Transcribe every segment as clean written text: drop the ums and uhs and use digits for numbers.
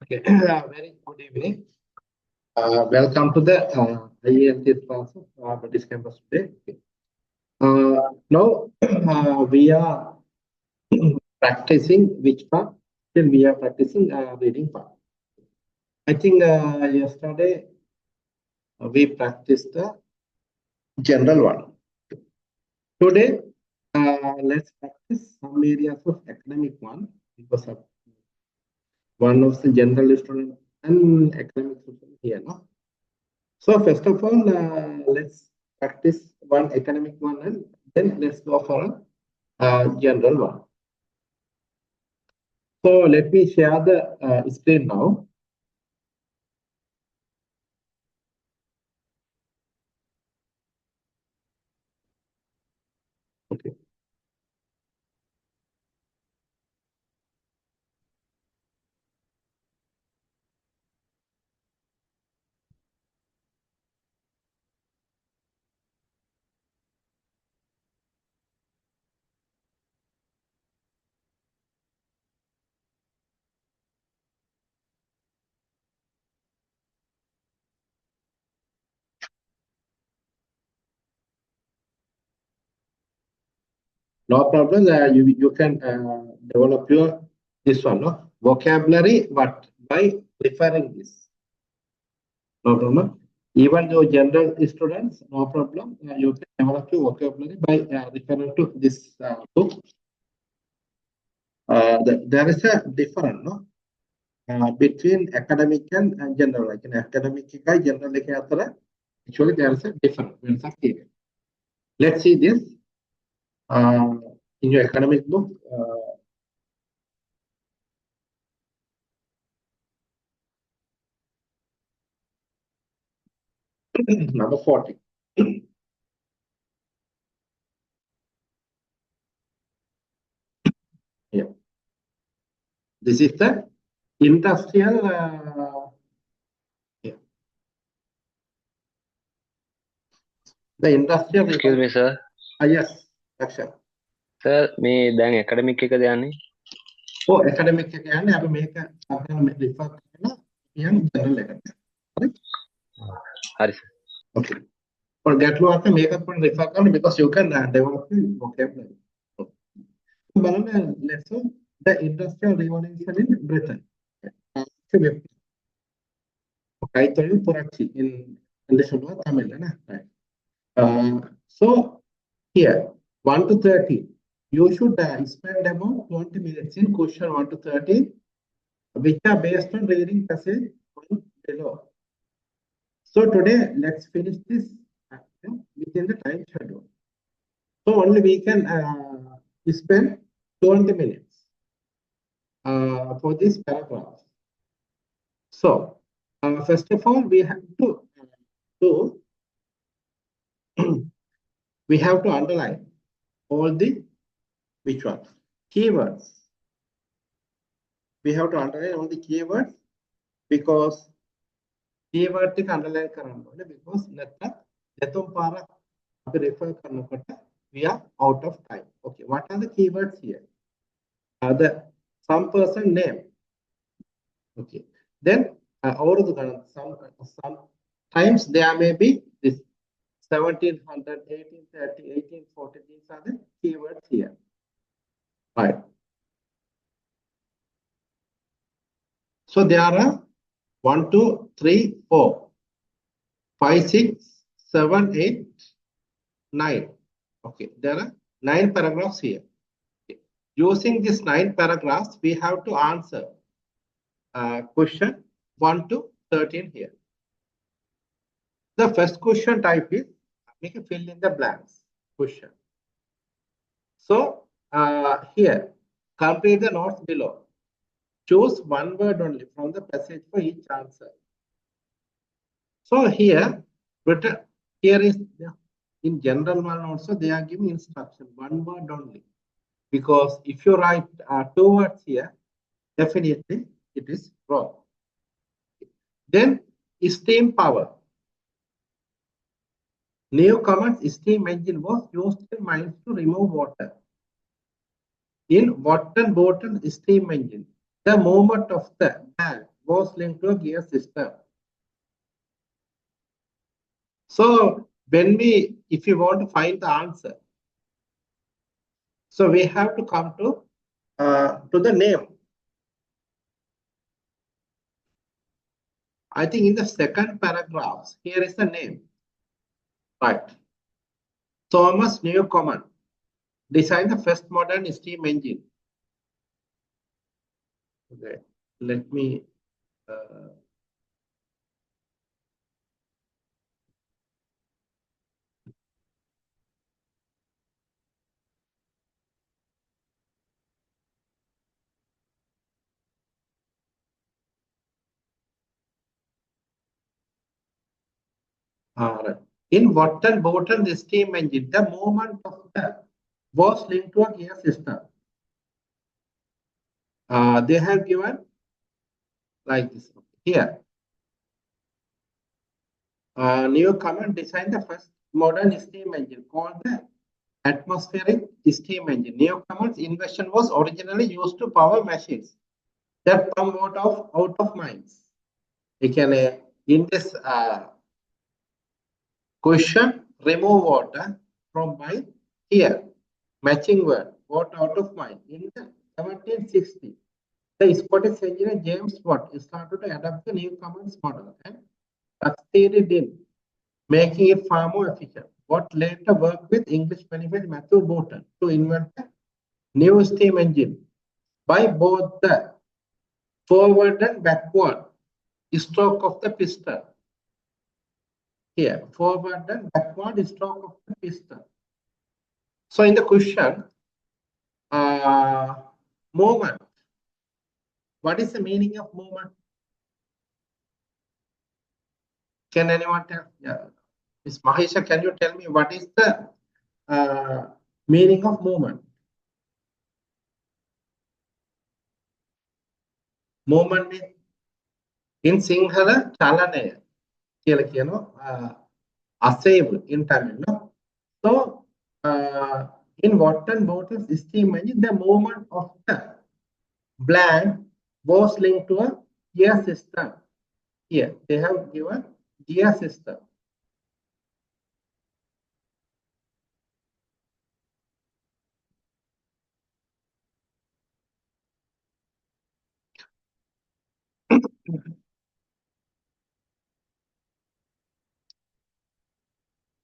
Okay. Very good evening. Welcome to the IELTS class of British campus today. Now we are practicing which part? Then we are practicing reading part. I think yesterday we practiced the general one. Today let's practice some areas of academic one because of one of the general student and academic student here. No? So first of all, let's practice one academic one and then let's go for a general one. So let me share the screen now. Okay. No problem. You can develop your this one, no vocabulary, but by referring this. No problem. Even your general students, no problem. You can develop your vocabulary by referring to this book. There is a difference, no? Between academic and general. Like in academic and general, actually there is a difference. Let's see this in your academic book. Number 40. Yeah. This is the industrial. Yeah. The industrial. Excuse me, sir. Yes, action. Sir, me දැන් academic එකද යන්නේ? Oh, academic එක යන්නේ අපි මේක අපිට refer කරන කියන්නේ general එකට. හරි? හරි sir. Okay. For ගැටලුවක් මේකත් පොඩ්ඩක් refer කරන්න because you can develop the vocabulary. බලන්න lesson the industrial revolution in Britain. கைத்தொழில் புரட்சி in சொல்லுவா தமிழ்ல right. So here 1 to 30 you should spend about 20 minutes in question 1 to 30 which are based on reading passage below. So today let's finish this within the time schedule. So only we can spend 20 minutes for this paragraph. So first of all we have to do we have to underline all the which one keywords. We have to underline all the keywords because keyword එක underline කරන්න ඕනේ because නැත්නම් දෙතුන් පාරක් අපි refer කරනකොට we are out of time. Okay, what are the keywords here? The some person name. Okay, then sometimes there may be this 1700, 1830, 1840. These are the keywords here. Right. So there are 1, 2, 3, 4, 5, 6, 7, 8, 9. Okay, there are 9 paragraphs here. Okay. Using these 9 paragraphs, we have to answer question 1 to 13 here. The first question type is make a fill in the blanks question. So here, complete the notes below. Choose one word only from the passage for each answer. So here is in general one also they are giving instruction one word only because if you write 2 words here, definitely it is wrong. Then steam power. New comment: steam engine was used in mines to remove water. In water bottle steam engine, the movement of the valve was linked to a gear system. So if you want to find the answer, so we have to come to the name. I think in the second paragraph, here is the name. Right. Thomas Newcomen designed the first modern steam engine. Okay, let me. In Watton Boughton, the steam engine, the movement of the was linked to a gear system. They have given like this here. Newcomen designed the first modern steam engine called the atmospheric steam engine. Newcomen's invention was originally used to power machines that pump out of mines. In this question, remove water from mine here. Matching word, water out of mine. In the 1760, the Scottish engineer James Watt started to adapt the Newcomen's model and succeeded in making it far more efficient. Watt later worked with English manufacturer Matthew Boughton to invent a new steam engine by both the forward and backward stroke of the piston. Here, forward and backward stroke of the piston. So in the question, movement. What is the meaning of movement? Can anyone tell? Yeah. Ms. Mahisha, can you tell me what is the meaning of movement? Movement means in Sinhala, chalanaya. Asave in Tamil. No? So, in Watton Boughton's steam engine, the movement of the blank was linked to a gear system. Here, they have given gear system.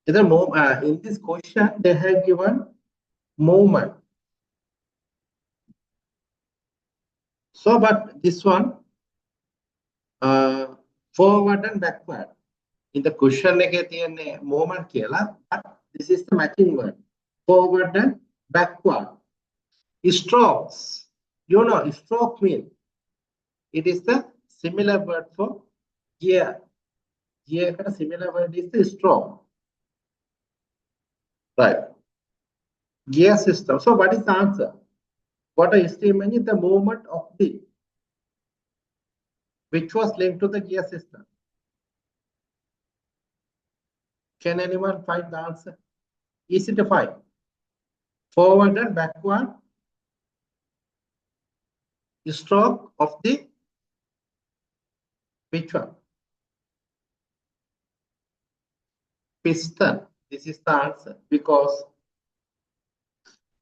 In this question, they have given movement. So, but this one, forward and backward. In the question, movement kela, but this is the matching word. Forward and backward. Strokes. You know, stroke means it is the similar word for gear. Gear kind of similar word is the stroke. Right. Gear system. So what is the answer? What I steam engine? The movement of the which was linked to the gear system. Can anyone find the answer? Easy to find. Forward and backward stroke of the which one? Piston. This is the answer because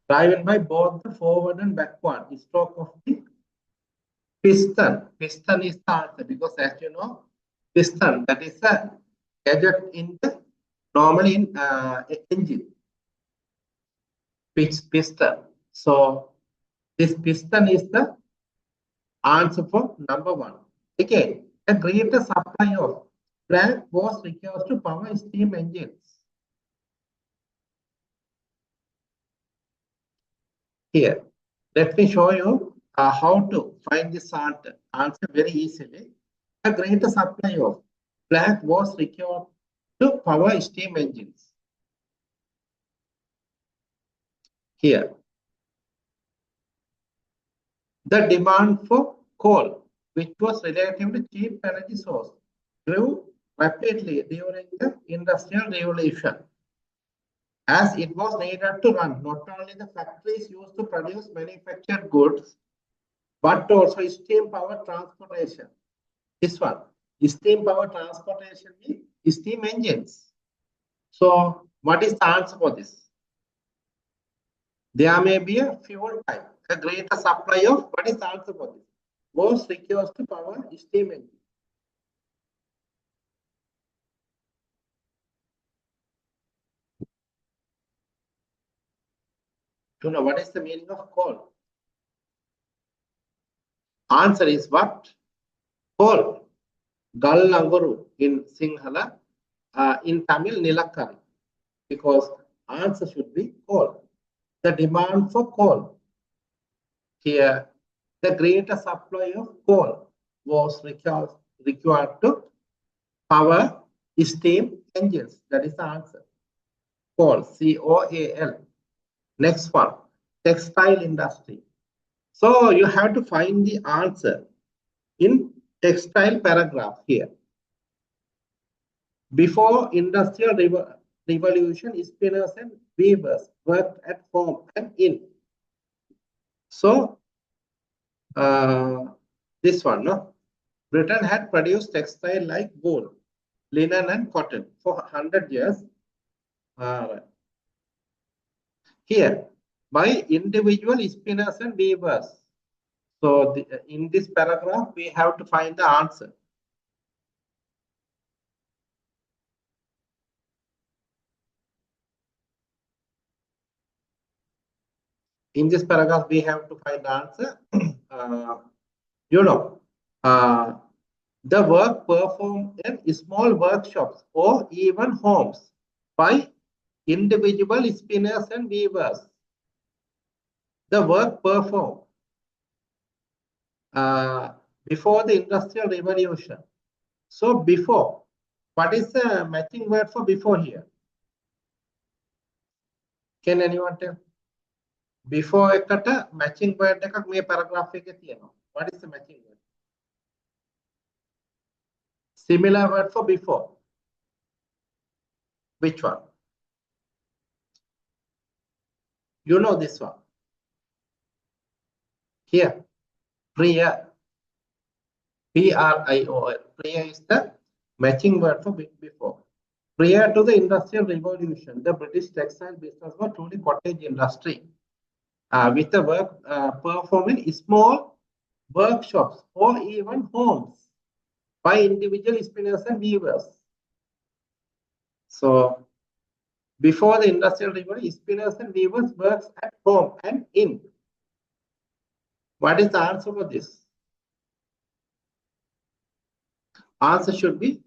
driven by both the forward and backward stroke of the piston. Piston is the answer because as you know, piston that is a gadget in the normally in engine. Piston. So this piston is the answer for number one. Again, a greater supply of blank was required to power steam engines. Here, let me show you how to find this answer very easily. A greater supply of blank was required to power steam engines. Here, the demand for coal, which was relatively cheap energy source, grew rapidly during the Industrial Revolution, as it was needed to run not only the factories used to produce manufactured goods, but also steam power transportation. This one, steam power transportation means steam engines. So what is the answer for this? There may be a fuel type, a greater supply of, what is the answer for this? Was requires to power steam engine. To know what is the meaning of coal? Answer is what? Coal. Gallanguru in Sinhala, in Tamil Nilakkari. Because answer should be coal. The demand for coal. Here, the greater supply of coal was required to power steam engines. That is the answer. Coal, C-O-A-L. Next one, textile industry. So you have to find the answer in textile paragraph here. Before industrial revolution, spinners and weavers worked at home and in. So this one, no? Britain had produced textile like wool, linen and cotton for 100 years. Here, by individual spinners and weavers. So in this paragraph, we have to find the answer. In this paragraph, we have to find the answer. The work performed in small workshops or even homes by individual spinners and weavers. The work performed before the Industrial Revolution. So before, what is the matching word for before here? Can anyone tell? Before ekata matching word එකක් මේ paragraph එකේ තියෙනවා. What is the matching word? Similar word for before. Which one? You know this one. Here, prior. P-R-I-O-R. Prior is the matching word for before. Prior to the Industrial Revolution, the British textile business was truly cottage industry. With the work performed in small workshops or even homes by individual spinners and weavers. So, before the Industrial Revolution, spinners and weavers works at home and in. What is the answer for this? Answer should be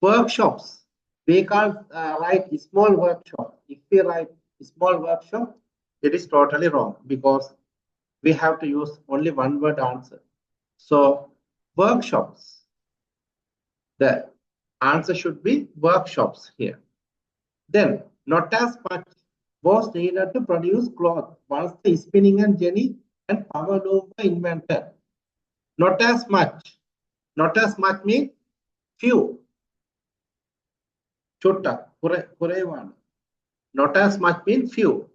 workshops. We can't write small workshop. If we write small workshop, it is totally wrong because we have to use only one word answer. So workshops. The answer should be workshops here. Then not as much was needed to produce cloth once the spinning and jenny and power loom were invented. Not as much. Not as much means few. Chutta, kurevan. Not as much means few.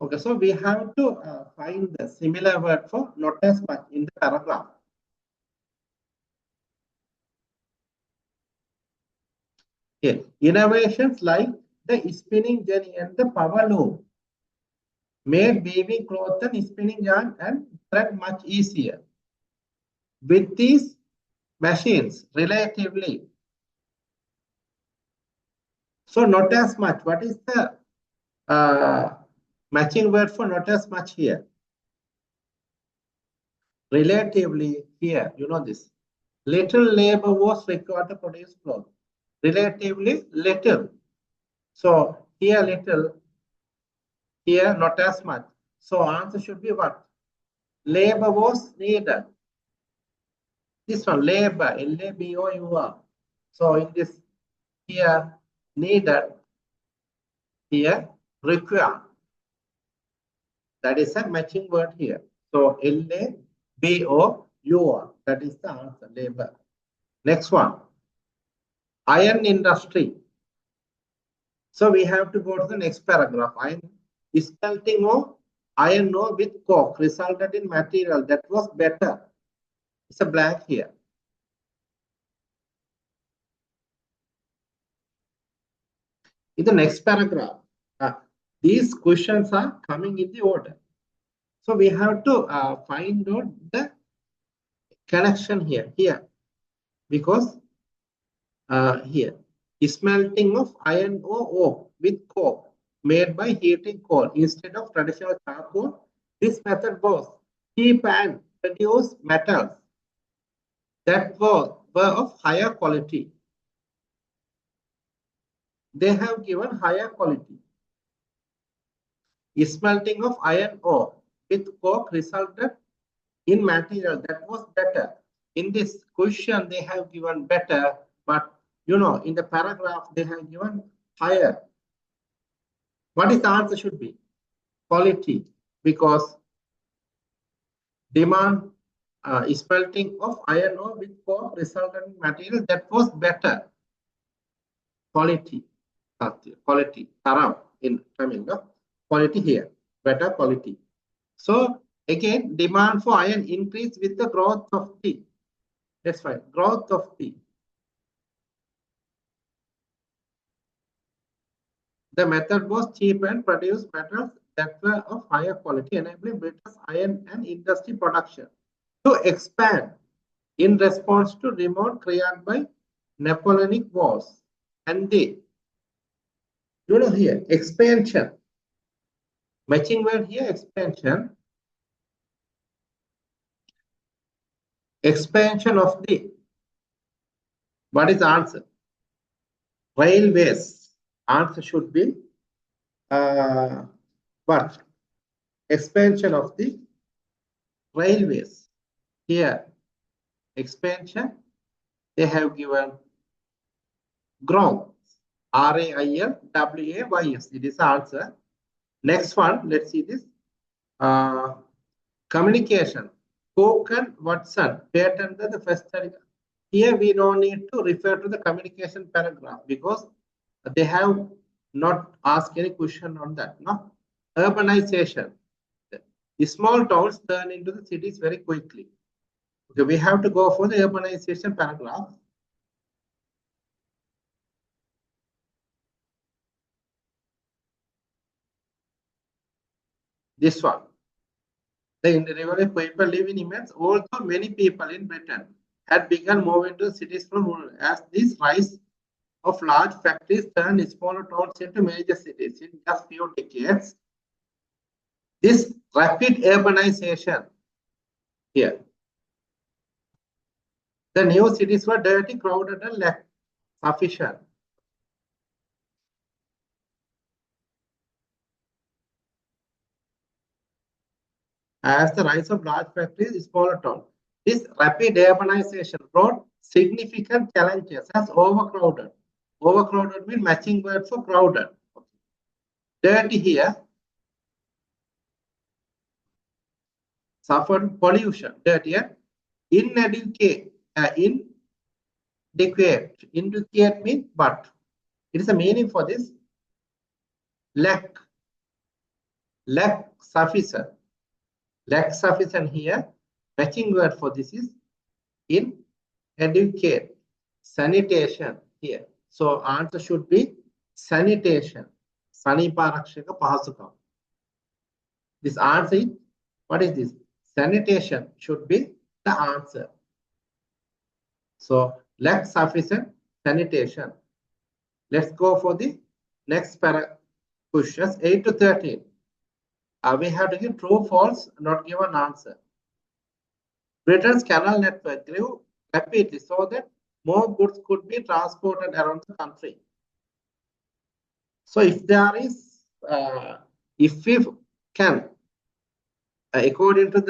Okay, so we have to find the similar word for not as much in the paragraph. Here, innovations like the spinning jenny and the power loom made weaving cloth and spinning yarn and thread much easier. With these machines, relatively. So not as much. What is the matching word for not as much here? Relatively here, you know this. Little labor was required to produce cloth. Relatively little. So here little, here not as much. So answer should be what? Labor was needed. This one, labor, L-A-B-O-U-R. So in this here, needed, here, require. That is a matching word here. So L-A-B-O-U-R. That is the answer, labor. Next one, iron industry. So we have to go to the next paragraph. Iron smelting of iron ore with coke resulted in material that was better It's a blank here. In the next paragraph, these questions are coming in the order. So we have to find out the connection here, because here, smelting of iron ore with coke made by heating coal instead of traditional charcoal. This method was cheap and produced metals that were of higher quality. They have given higher quality. Smelting of iron ore with coke resulted in material that was better. In this question, they have given better, but in the paragraph, they have given higher. What is the answer should be? Quality, because demand smelting of iron ore with coke resulted in material that was better. Quality, taram in Tamil, quality here, better quality. So again, demand for iron increased with the growth of tea. That's fine, growth of tea. The method was cheap and produced metals that were of higher quality, enabling British iron and industry production to expand in response to demand created by Napoleonic wars. And they, here, expansion. Matching word here, expansion. Expansion of the, what is the answer? Railways. Answer should be what? Expansion of the railways. Here, expansion, they have given growth. RAILWAYS. It is the answer. Next one, let's see this. Communication. Coke and Watson patented the first. Here we don't need to refer to the communication paragraph because they have not asked any question on that. No? Urbanization. The small towns turn into the cities very quickly. Okay, we have to go for the urbanization paragraph. This one. The irregular people live in immense, although many people in Britain had begun moving to cities from rural. As this rise of large factories turned smaller towns into major cities in just few decades, this rapid urbanization here. The new cities were dirty, crowded, and lacked sufficient. As the rise of large factories, smaller towns. This rapid urbanization brought significant challenges as overcrowded. Overcrowded means matching word for crowded. Dirty here. Suffered pollution. Dirty here. Inadequate. Inadequate means what? It is a meaning for this. Lack sufficient. Lack sufficient here. Matching word for this is inadequate. Sanitation here. So answer should be sanitation. Saniparakshaka pahasukam. This answer is, what is this? Sanitation should be the answer. So lack sufficient sanitation. Let's go for the next questions 8 to 13. We have to give true, false, not given answer. Britain's canal network grew rapidly so that more goods could be transported around the country. So if there is, if we can, according to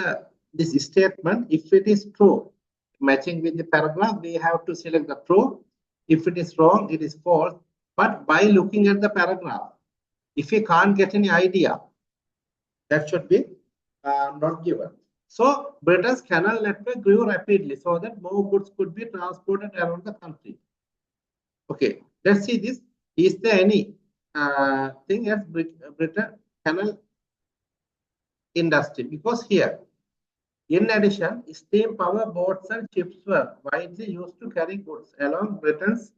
this statement, if it is true, matching with the paragraph, we have to select the true. If it is wrong, it is false. But by looking at the paragraph, if you can't get any idea, that should be not given. So Britain's canal network grew rapidly so that more goods could be transported around the country. Okay, let's see this. Is there any thing as Britain canal industry? Because here In addition, steam power boats and ships were widely used to carry goods along Britain's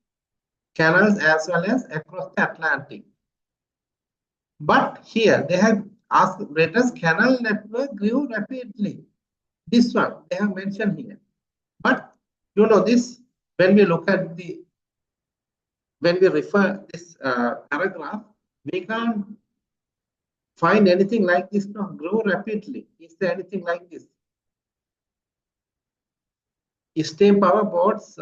canals as well as across the Atlantic. But here they have asked Britain's canal network grew rapidly. This one they have mentioned here. But you know this, when we look at when we refer this paragraph, we can't find anything like this. No, grow rapidly. Is there anything like this? Steam power boats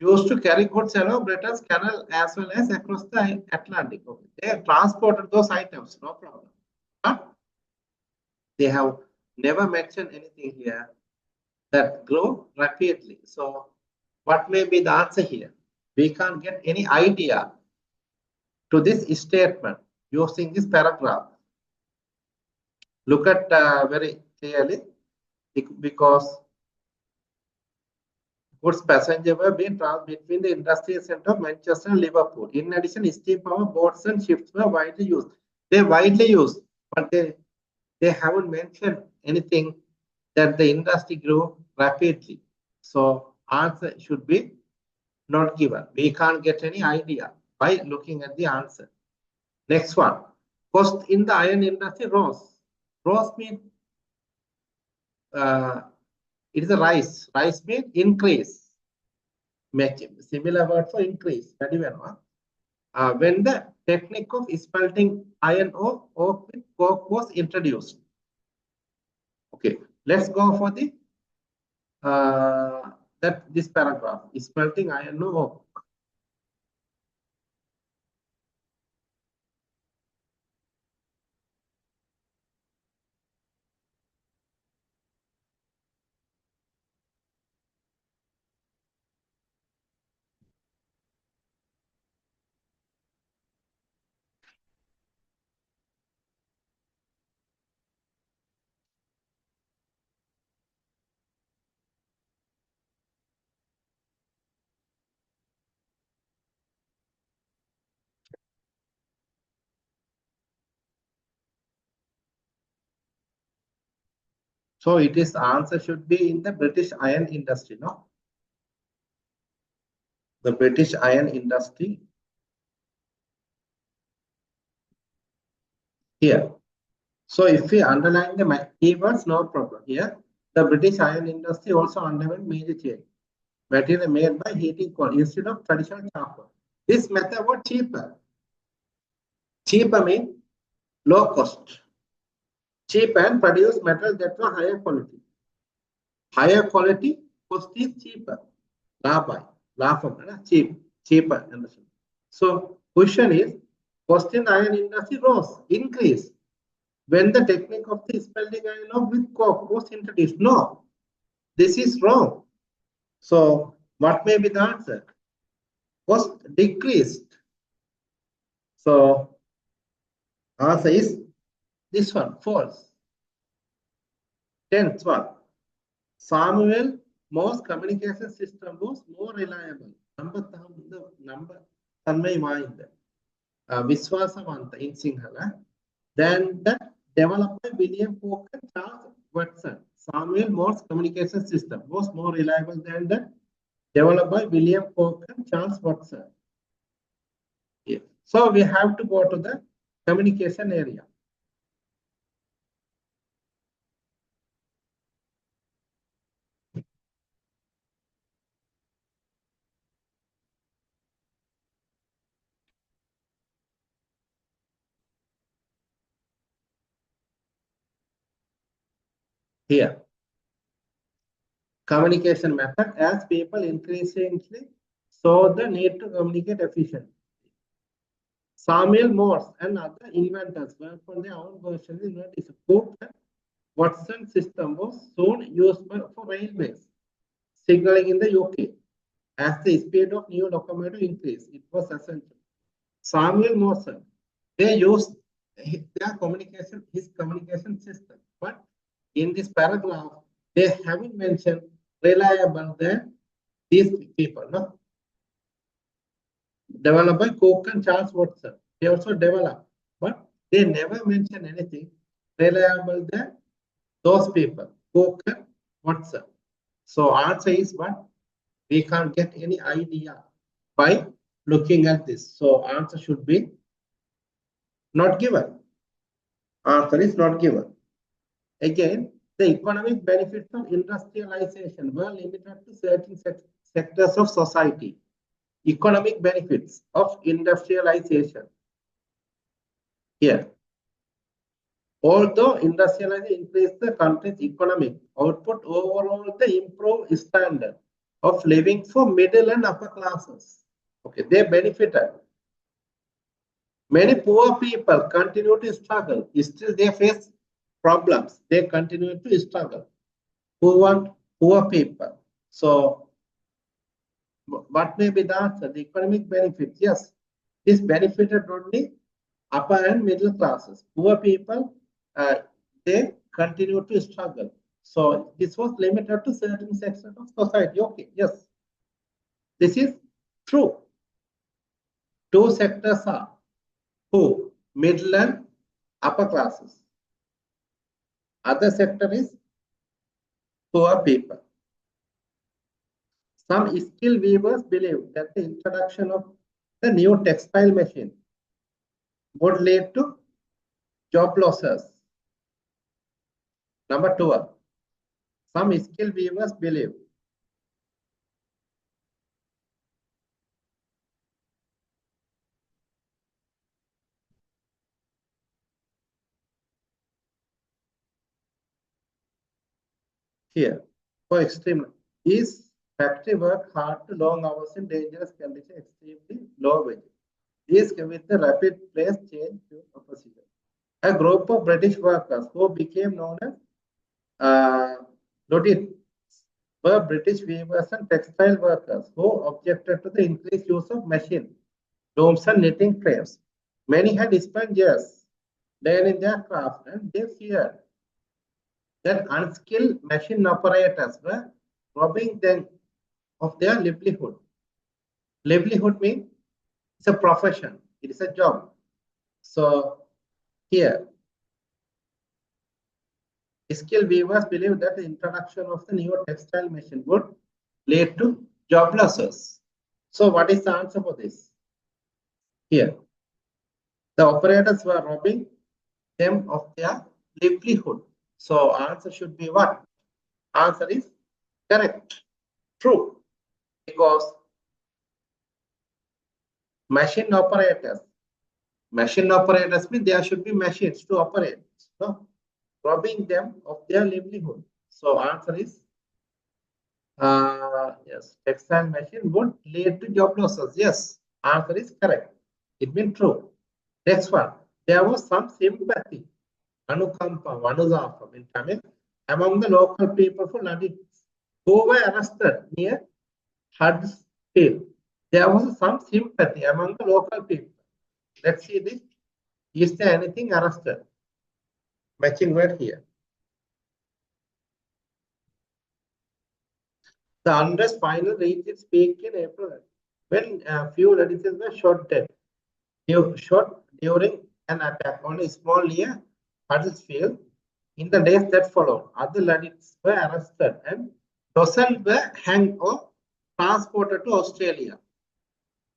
used to carry goods along Britain's canal as well as across the Atlantic. Okay. They have transported those items, no problem. But they have never mentioned anything here that grow rapidly. So what may be the answer here? We can't get any idea to this statement using this paragraph. Look at very clearly, because goods passenger were being transported between the industrial center of Manchester and Liverpool. In addition, steam power boats and ships were widely used. They're widely used, but they haven't mentioned anything that the industry grew rapidly. So answer should be not given. We can't get any idea by looking at the answer. Next one. Cost in the iron industry rose. Rose means it is a rise. Rise means increase. Similar word for increase. When the technique of smelting iron ore with coke was introduced. Okay, let's go for the this paragraph. Smelting iron ore. So it is answer should be in the British iron industry, no? The British iron industry here. So if we underline the keywords, no problem. Here, the British iron industry also underwent major change. Material made by heating coal instead of traditional charcoal. This method was cheaper. Cheaper means low cost. Cheap and produce metal that were higher quality. Higher quality, cost is cheaper. Cheaper. So question is, cost in iron industry rose, increase when the technique of the smelting iron ore with coke was introduced. No, this is wrong. So what may be the answer? Cost decreased. So answer is this one, false. 10th one. Samuel Morse communication system was more reliable. Number Viswasavanta in Sinhala than the developed by William Coke and Charles Watson. Samuel Morse communication system was more reliable than the developed by William Coke and Charles Watson. Yeah. So we have to go to the communication area. Here, communication method as people increasingly saw the need to communicate efficiently. Samuel Morse and other inventors worked on their own version in the Cook and Watson system was soon used for railways, signaling in the UK. As the speed of new locomotive increased, it was essential. Samuel Morse, they used his communication system, but in this paragraph, they haven't mentioned reliable than these people, no? Developed by Coke and Charles Watson. They also developed, but they never mention anything reliable than those people. spoken WhatsApp. So answer is what? We can't get any idea by looking at this. So answer should be not given. Answer is not given. Again, the economic benefits of industrialization were limited to certain sectors of society. Economic benefits of industrialization. Here, although industrialization increased the country's economic output, overall the improved standard of living for middle and upper classes. Okay, they benefited. Many poor people continue to struggle. Still, they face problems. They continue to struggle. Poor people. So, what may be the answer? The economic benefits. Yes, this benefited only upper and middle classes. Poor people, they continue to struggle. So, this was limited to certain sections of society. Okay, yes, this is true. Two sectors are who? Middle and upper classes. Other sector is poor people. Some skilled weavers believe that the introduction of the new textile machine would lead to job losses. Number 12. Some skilled weavers believe here for extreme these factory work hard to long hours in dangerous conditions, extremely low wages. These with the rapid place change to opposition. A group of British workers who became known as Lodit were British weavers and textile workers who objected to the increased use of machine, looms and knitting frames. Many had spent years learning their craft and they feared that unskilled machine operators were robbing them of their livelihood. Livelihood means it's a profession, it is a job. So here, skilled weavers believe that the introduction of the new textile machine would lead to job losses. So what is the answer for this? Here, the operators were robbing them of their livelihood. So answer should be what? Answer is correct, true, because machine operators mean there should be machines to operate. So robbing them of their livelihood. So answer is yes, textile machine would lead to job losses. Yes, answer is correct. It means true. Next one, there was some sympathy, anukampa, vanudafa in Tamil, among the local people for Nadits who were arrested near Huddersfield. There was some sympathy among the local people. Let's see this. Is there anything arrested? Matching word here. The unrest finally reached its peak in April when a few citizens were shot dead. Shot during an attack on a small near Huddersfield. In the days that followed, other Ladits were arrested and dozens were hanged or transported to Australia.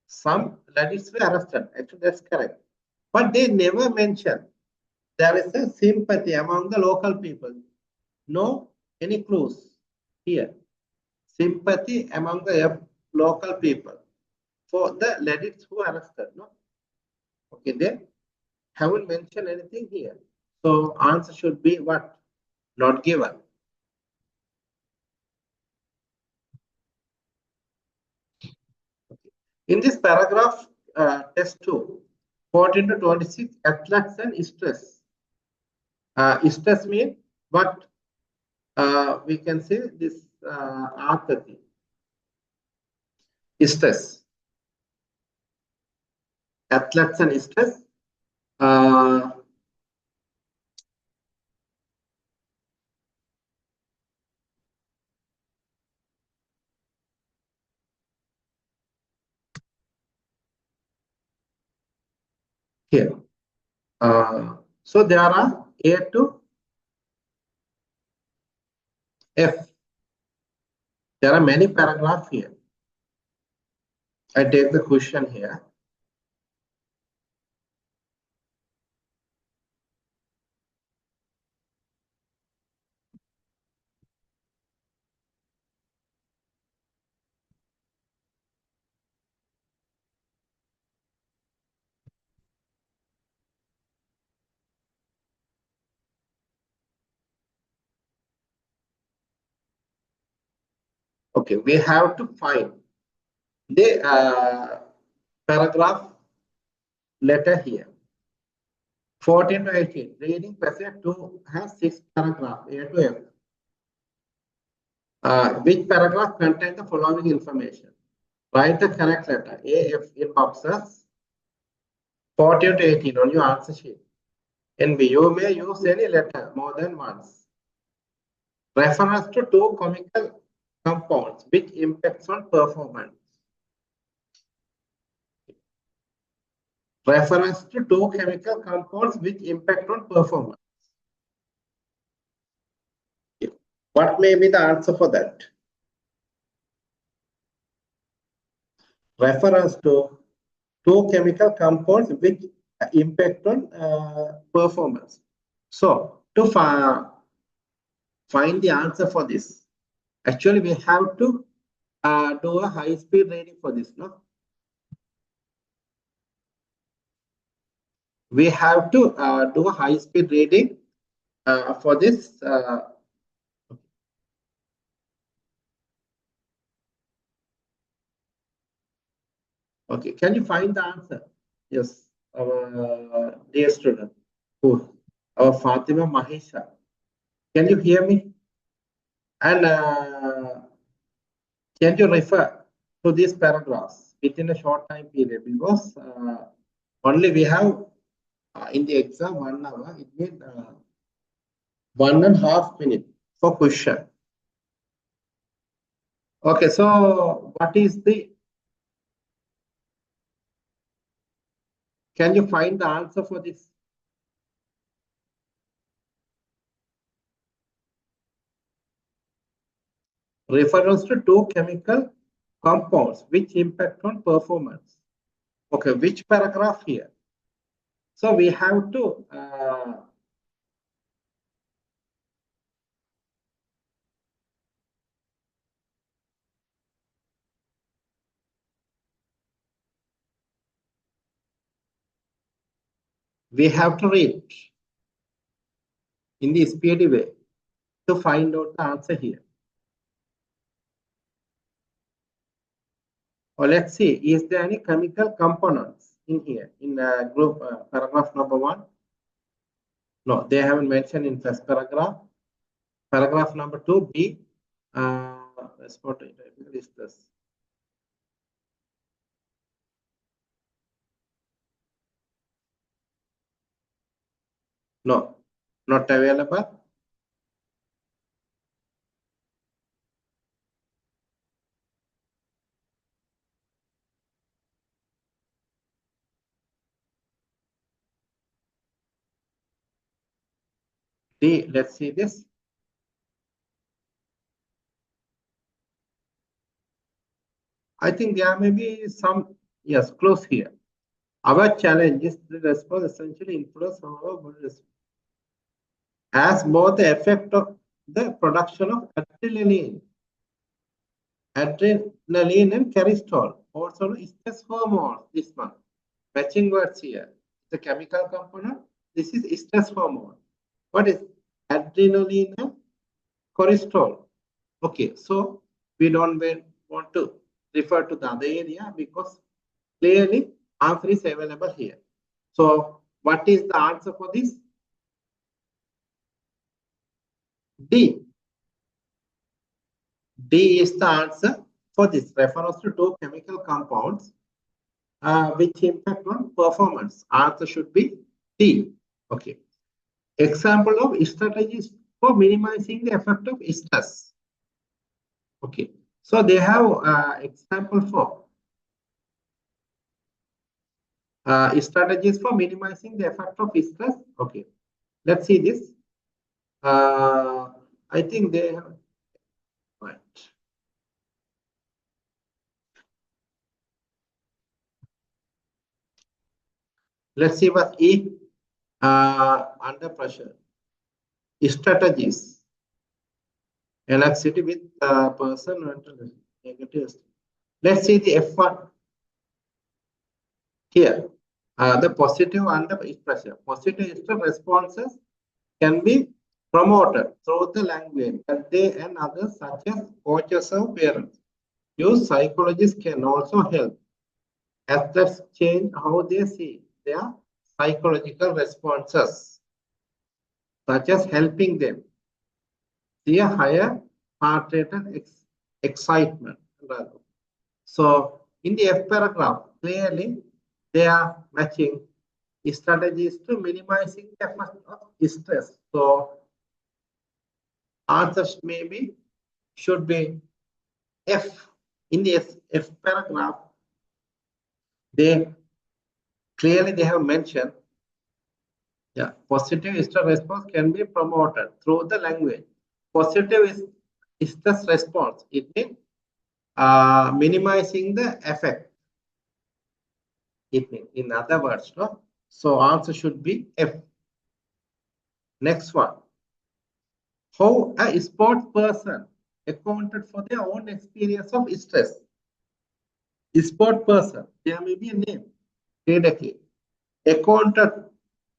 Some Ladits were arrested. Actually, that's correct. But they never mentioned there is a sympathy among the local people. No any clues here. Sympathy among the local people for the Ladits who are arrested. No? Okay, they haven't mentioned anything here. So answer should be what? Not given. In this paragraph, test 2, 14 to 26, athletics and stress. Stress means what we can say this apathy. Stress. Athletics and stress. Here. So there are A to F. There are many paragraphs here. I take the question here. Okay, we have to find the paragraph letter here. 14 to 18. Reading passage 2 has 6 paragraphs, A to F. Which paragraph contains the following information? Write the correct letter, A, F in boxes. 14 to 18 on your answer sheet. And B, you may use any letter more than once. Reference to two chemical compounds which impacts on performance. Reference to two chemical compounds which impact on performance. What may be the answer for that? Reference to two chemical compounds which impact on performance. So to find the answer for this, actually we have to do a high-speed reading for this, no? We have to do a high-speed reading for this. Okay, can you find the answer? Yes, our dear student, who, our Fatima Mahisha. Can you hear me? And can you refer to these paragraphs within a short time period? Because only we have in the exam 1 hour, it means 1.5 minutes for question. Okay, so what is the, can you find the answer for this? Reference to two chemical compounds which impact on performance. Okay, which paragraph here? So we have to read in the speedy way to find out the answer here. Or let's see, is there any chemical components in here in group paragraph number 1? No, they haven't mentioned in first paragraph. Paragraph number 2, B. Let's put it. Is this? No, not available. D, let's see this. I think there may be some, yes, close here. Our challenge is the response essentially influence our body response as both the effect of the production of adrenaline and cortisol, also stress hormone. This one, matching words here. The chemical component. This is stress hormone. What is adrenaline and cortisol? Okay, so we don't want to refer to the other area because clearly answer is available here. So what is the answer for this? D. D is the answer for this. Reference to two chemical compounds which impact on performance. Answer should be D. Okay. Example of strategies for minimizing the effect of stress. Okay. So they have example for strategies for minimizing the effect of stress. Okay. Let's see this. I think they have Right. Let's see what E under pressure. Strategies. Anxiety with person mental negative. Let's see the F1 here. The positive under pressure. Positive responses can be promoted through the language that they and others, such as coaches or parents, use. Psychologists can also help athletes change how they see their psychological responses, such as helping them see a higher heart rate and excitement. So in the F paragraph, clearly they are matching strategies to minimizing the effect of stress. So answers maybe should be F. In the F paragraph, they have mentioned, yeah, positive stress response can be promoted through the language. Positive stress response, it means minimizing the effect. It means, in other words, no. So answer should be F. Next one. How a sports person accounted for their own experience of stress. Sport person, there may be a name, accounted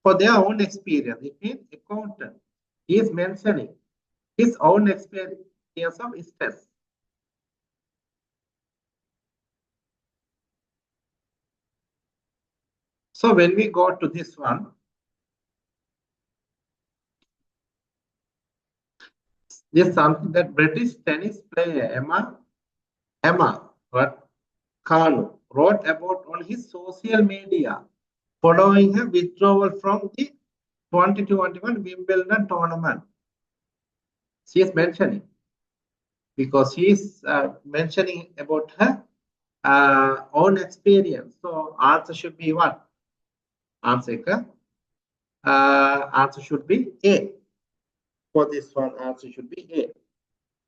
for their own experience. It means accountant. He is mentioning his own experience of stress. So when we go to this one, there's something that British tennis player Emma Kanu wrote about on his social media following her withdrawal from the 2021 Wimbledon tournament. She is mentioning, because she is mentioning about her own experience. So answer should be what? Answer should be A. For this one, answer should be A.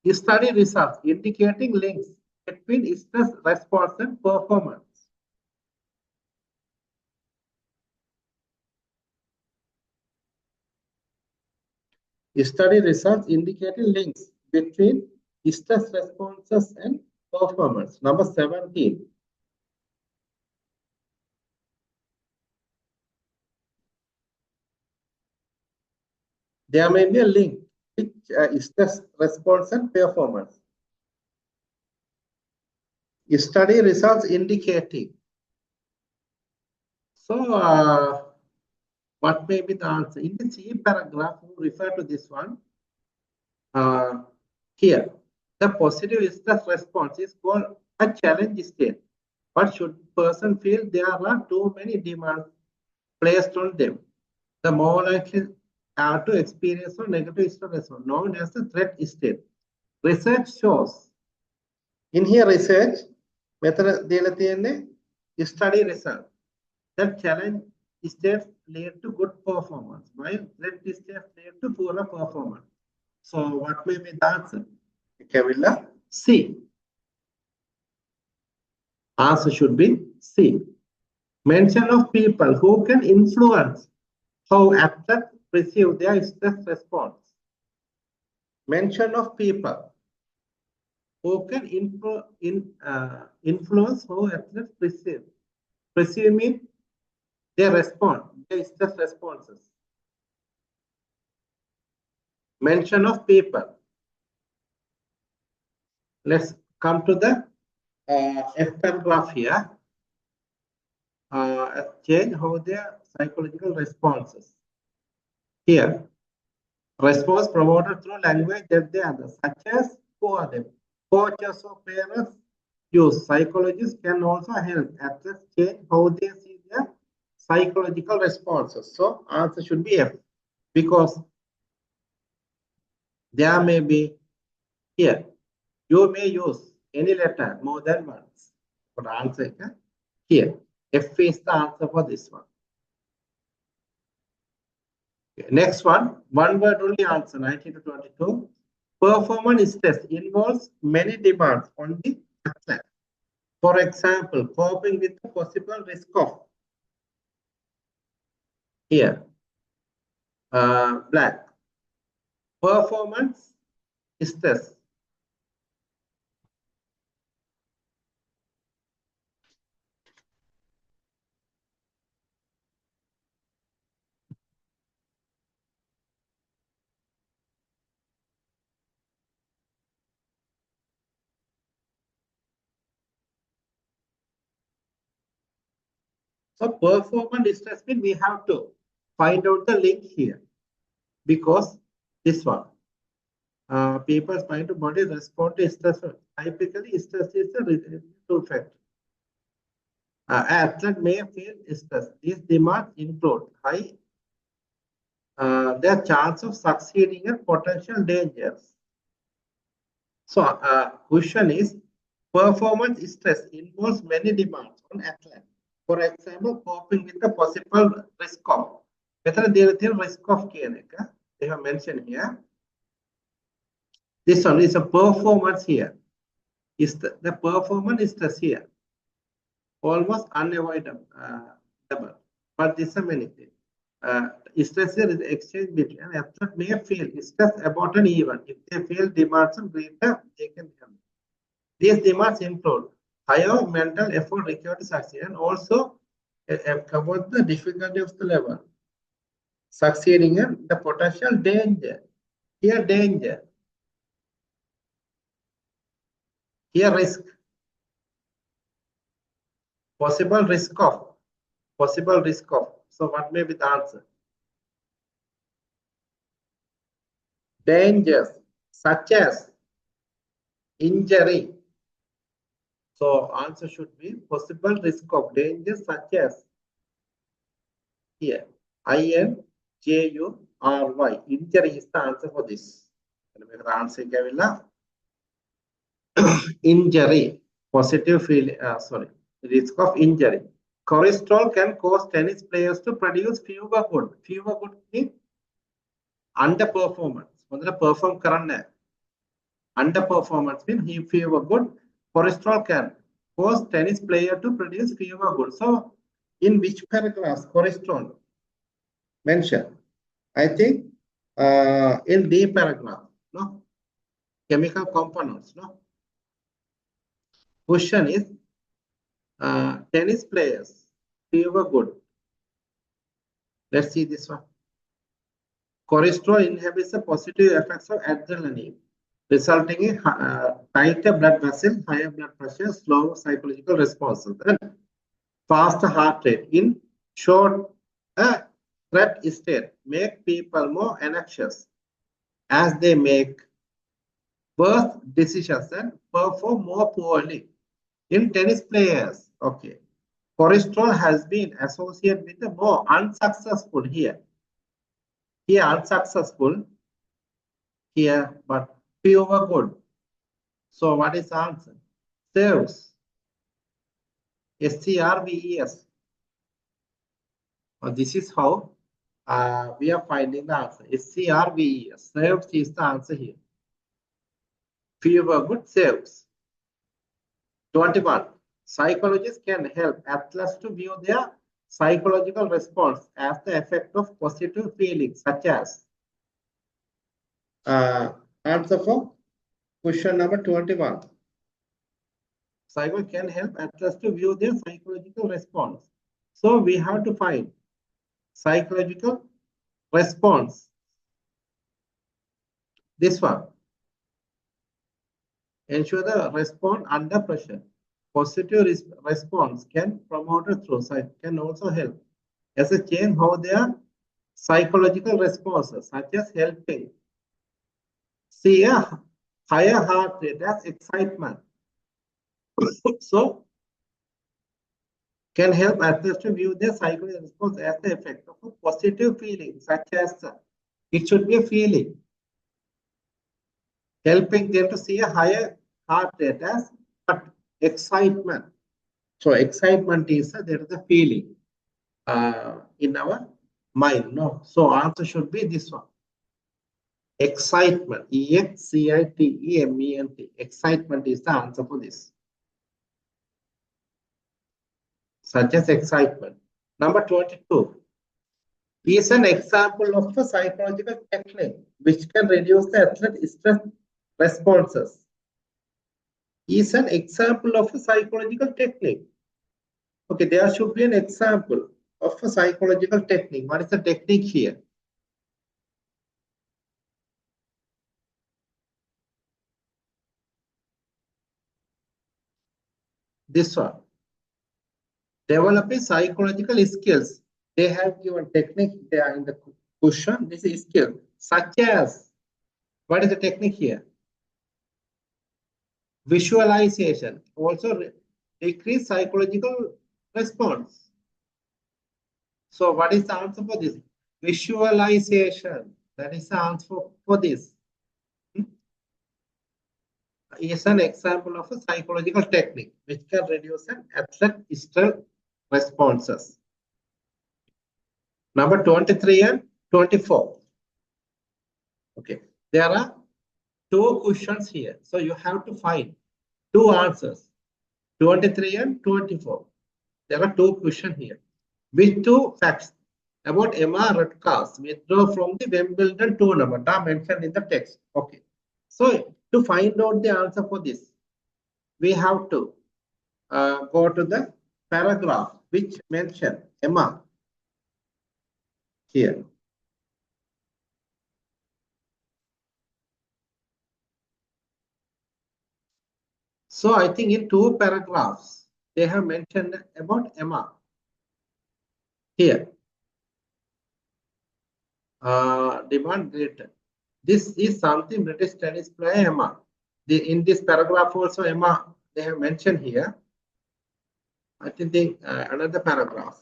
The study results indicating links between stress response and performance. Study results indicating links between stress responses and performance. Number 17. There may be a link which stress response and performance. Study results indicating. So, what may be the answer? In the C paragraph, we refer to this one. Here, the positive stress response is called a challenge state. What should person feel? There are too many demands placed on them. The more likely are to experience a negative stress response, known as the threat state. Research shows. In here, research method study result. That challenge states lead to good performance, while threat states lead to poorer performance. So what may be the answer? Kavilla, C. Answer should be C. Mention of people who can influence how athletes perceive their stress response. Mention of people who can influence how athletes perceive. Perceive means they respond, their stress responses. Mention of people. Let's come to the F paragraph here. Change how their psychological responses. Here, response promoted through language that they are, such as who are them? Coaches or parents use. Psychologists can also help athletes change how they see their psychological responses. So answer should be F, because there may be here. You may use any letter more than once. For answer here, F is the answer for this one. Okay, next one word only answer, 19 to 22. Performance stress involves many demands on the athlete. For example, coping with the possible risk of here, black. Performance stress. So performance stress means we have to find out the link here because this one. People's mind to body respond to stress. Typically, stress is a residual factor. Athlete may feel stress. These demands include high their chance of succeeding and potential dangers. So, question is, performance stress involves many demands on athlete. For example, coping with the possible risk of. Whether there is a risk of they have mentioned here. This one is a performance here. Is the performance stress here? Almost unavoidable. But this is a many things. Stress is the exchange between an athlete may feel stress about an event. If they feel demands of greater, they can help. These demands include higher mental effort required to succeed and also about the difficulty of the level. Succeeding and the potential danger. Here danger. Here risk. Possible risk of. Possible risk of. So what may be the answer? Dangers such as injury. So answer should be possible risk of danger such as here INJURY. Injury is the answer for this. Answer injury. Positive feeling. Risk of injury. Cholesterol can cause tennis players to produce fewer good. Fewer good means underperformance. Perform current. Underperformance means fewer good. Cholesterol can cause tennis player to produce fewer good. So, in which paragraphs cholesterol mentioned? I think in D paragraph, no? Chemical components, no? Question is tennis players, fewer good. Let's see this one. Cholesterol inhibits the positive effects of adrenaline, resulting in tighter blood vessels, higher blood pressure, slower psychological responses, and faster heart rate. In short, threat state make people more anxious as they make worse decisions and perform more poorly. In tennis players, okay, cholesterol has been associated with the more unsuccessful here. Here unsuccessful, here but fewer good. So what is the answer? Serves. SCRVES. This is how we are finding the answer. SCRVES. Serves is the answer here. Fewer good serves. 21. Psychologists can help athletes to view their psychological response as the effect of positive feelings, such as answer for question number 21. Psychology can help athletes to view their psychological response. So we have to find psychological response. This one. Ensure the response under pressure. Positive response can promote it through can also help as a change how their psychological responses, such as helping see a higher heart rate as excitement. So can help athletes to view their psychological response as the effect of a positive feeling, such as it should be a feeling, helping them to see a higher heart rate as excitement. So excitement is there is a feeling in our mind. No, so answer should be this one. Excitement. Excitement. Excitement is the answer for this. Such as excitement. Number 22 is an example of a psychological technique which can reduce the athlete stress responses. Is an example of a psychological technique. Okay, there should be an example of a psychological technique. What is the technique here? This one. Developing psychological skills. They have given technique there in the question. This is skill. Such as, what is the technique here? Visualization. Also decrease psychological response. So what is the answer for this? Visualization. That is the answer for this. Is an example of a psychological technique which can reduce an athlete stress responses. Number 23 and 24. Okay, there are two questions here. So you have to find two answers, 23 and 24. There are two questions here. Which two facts about Emma Rutgers withdraw from the Wimbledon tournament are mentioned in the text? Okay. So to find out the answer for this, we have to go to the paragraph which mention Emma here. So I think in two paragraphs, they have mentioned about Emma here. Demand greater. This is something British tennis player Emma. In this paragraph also Emma, they have mentioned here. I think another paragraph.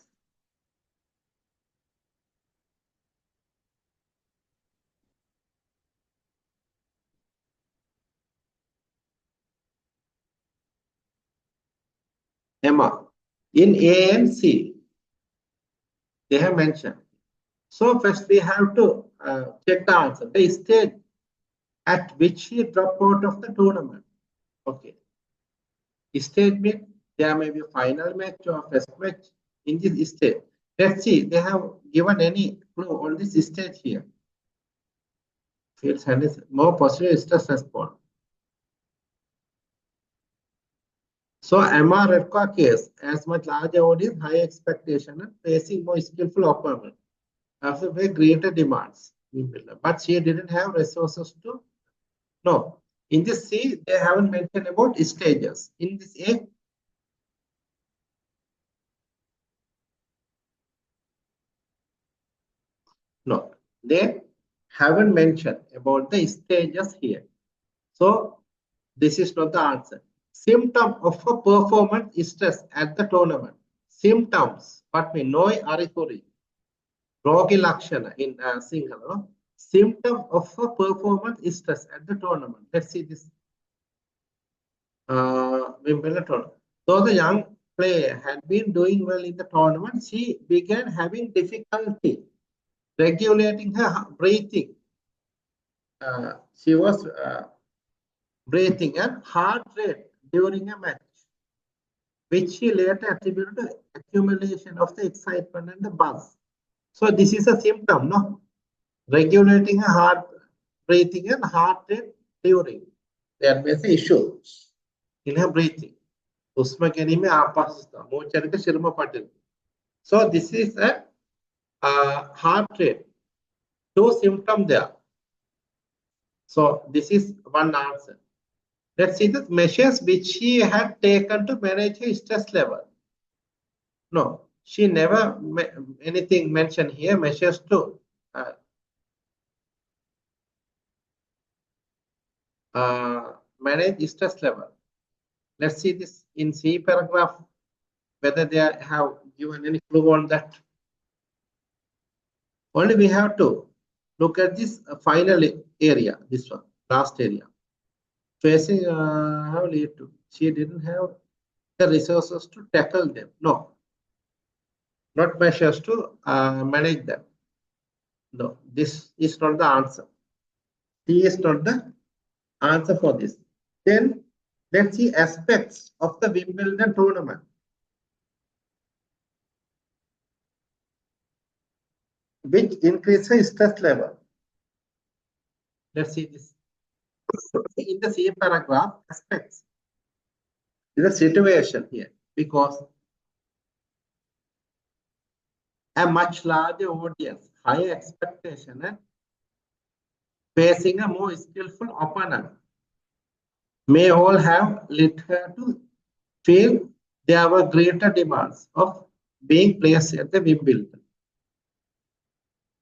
Emma. In A and C, they have mentioned. So first we have to check the answer. The stage at which he dropped out of the tournament. Okay. Stage means there may be a final match or first match in this stage. Let's see, they have given any clue on this stage here. Feels and is more positive stress response. So Emma Redka case, as much larger audience, high expectation and facing more skillful opponent. After very greater demands. But she didn't have resources to. No. In this C, they haven't mentioned about stages. In this A, no. They haven't mentioned about the stages here. So this is not the answer. Symptom of a performance stress at the tournament. Symptoms. What mean? Noi arikuri. Rogi lakshana in Sinhala. No? Symptom of a performance stress at the tournament. Let's see this. Wimbledon tournament. Though the young player had been doing well in the tournament, she began having difficulty regulating her breathing. She was breathing and heart rate during a match, which she later attributed to accumulation of the excitement and the buzz. So this is a symptom, no? Regulating her heart breathing and heart rate during. There may be issue in her breathing. So this is a heart rate. Two symptoms there. So this is one answer. Let's see the measures which she had taken to manage her stress level. No, she never anything mentioned here. Measures to manage stress level. Let's see this in C paragraph, whether they have given any clue on that. Only we have to look at this final area, this one, last area. Facing how lead to, she didn't have the resources to tackle them. No, not measures to manage them. No, this is not the answer. C is not the answer for this. Then let's see aspects of the Wimbledon tournament. Which increases stress level. Let's see this. In the same paragraph, aspects. The situation here, because a much larger audience, higher expectation, and facing a more skillful opponent may all have led her to feel there were greater demands of being placed at the Wimbledon.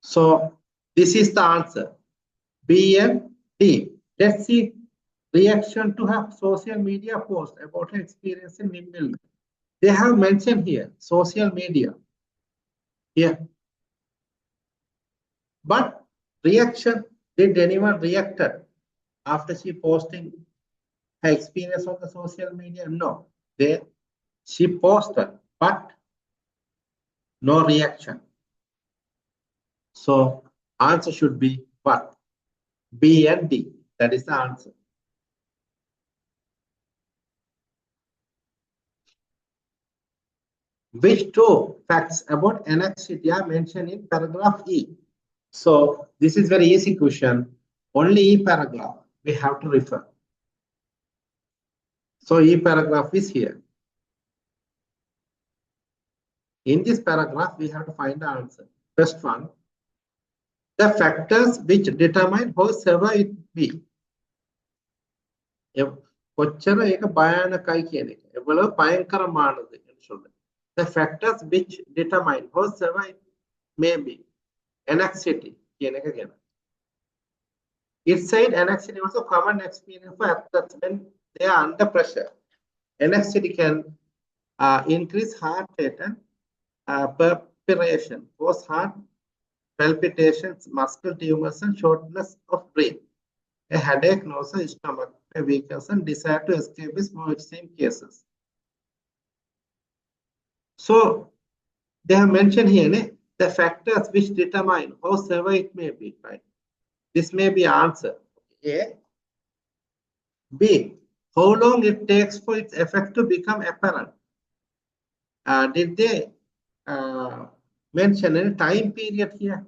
So this is the answer. B and D. Let's see reaction to her social media post about her experience in Wimbledon. They have mentioned here social media. Here. But reaction, did anyone reacted after she posting her experience on the social media? No. She posted, but no reaction. So answer should be what? B and D. That is the answer. Which two facts about anxiety are mentioned in paragraph E? So this is very easy question. Only E paragraph we have to refer. So E paragraph is here. In this paragraph, we have to find the answer. First one, the factors which determine how severe it be. කොච්චර ඒක භයානකයි කියන එක. එவ்வளவு பயங்கரமானது என்று சொல்றேன். The factors which determine how severe it may be. Anxiety කියන එක ගැන. It said anxiety was a common experience for athletes when they are under pressure. Anxiety can increase heart rate and perspiration, cause heart palpitations, muscle tumors, and shortness of breath. A headache, nausea, stomach weakness, and desire to escape is more extreme cases. So they have mentioned here the factors which determine how severe it may be. Right? This may be answer. A. B. How long it takes for its effect to become apparent. Did they mention any time period here?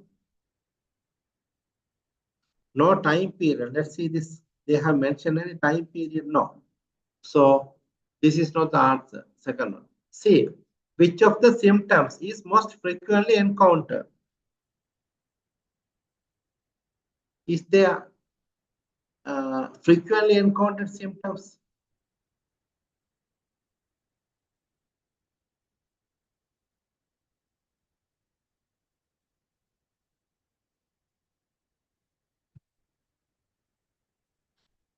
No time period. Let's see this. They have mentioned any time period? No. So this is not the answer. Second one. C. Which of the symptoms is most frequently encountered? Is there frequently encountered symptoms?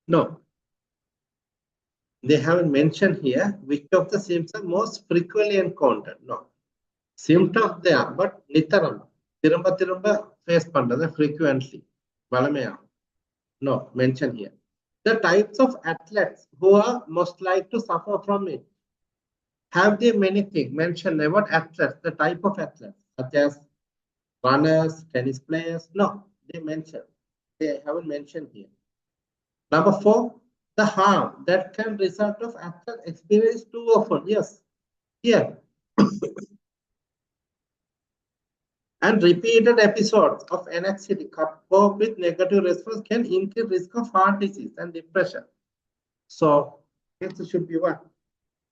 No. They haven't mentioned here which of the symptoms most frequently encountered. No. Symptoms there, but nitharam. Tirumba face pandada frequently. Valamaya. No, mention here. The types of athletes who are most likely to suffer from it. Have they many things mentioned about athletes, the type of athletes, such as runners, tennis players? No, they mentioned. They haven't mentioned here. Number 4, the harm that can result of athlete experience too often. Yes, here. And repeated episodes of anxiety coupled with negative response can increase risk of heart disease and depression. So answer should be what?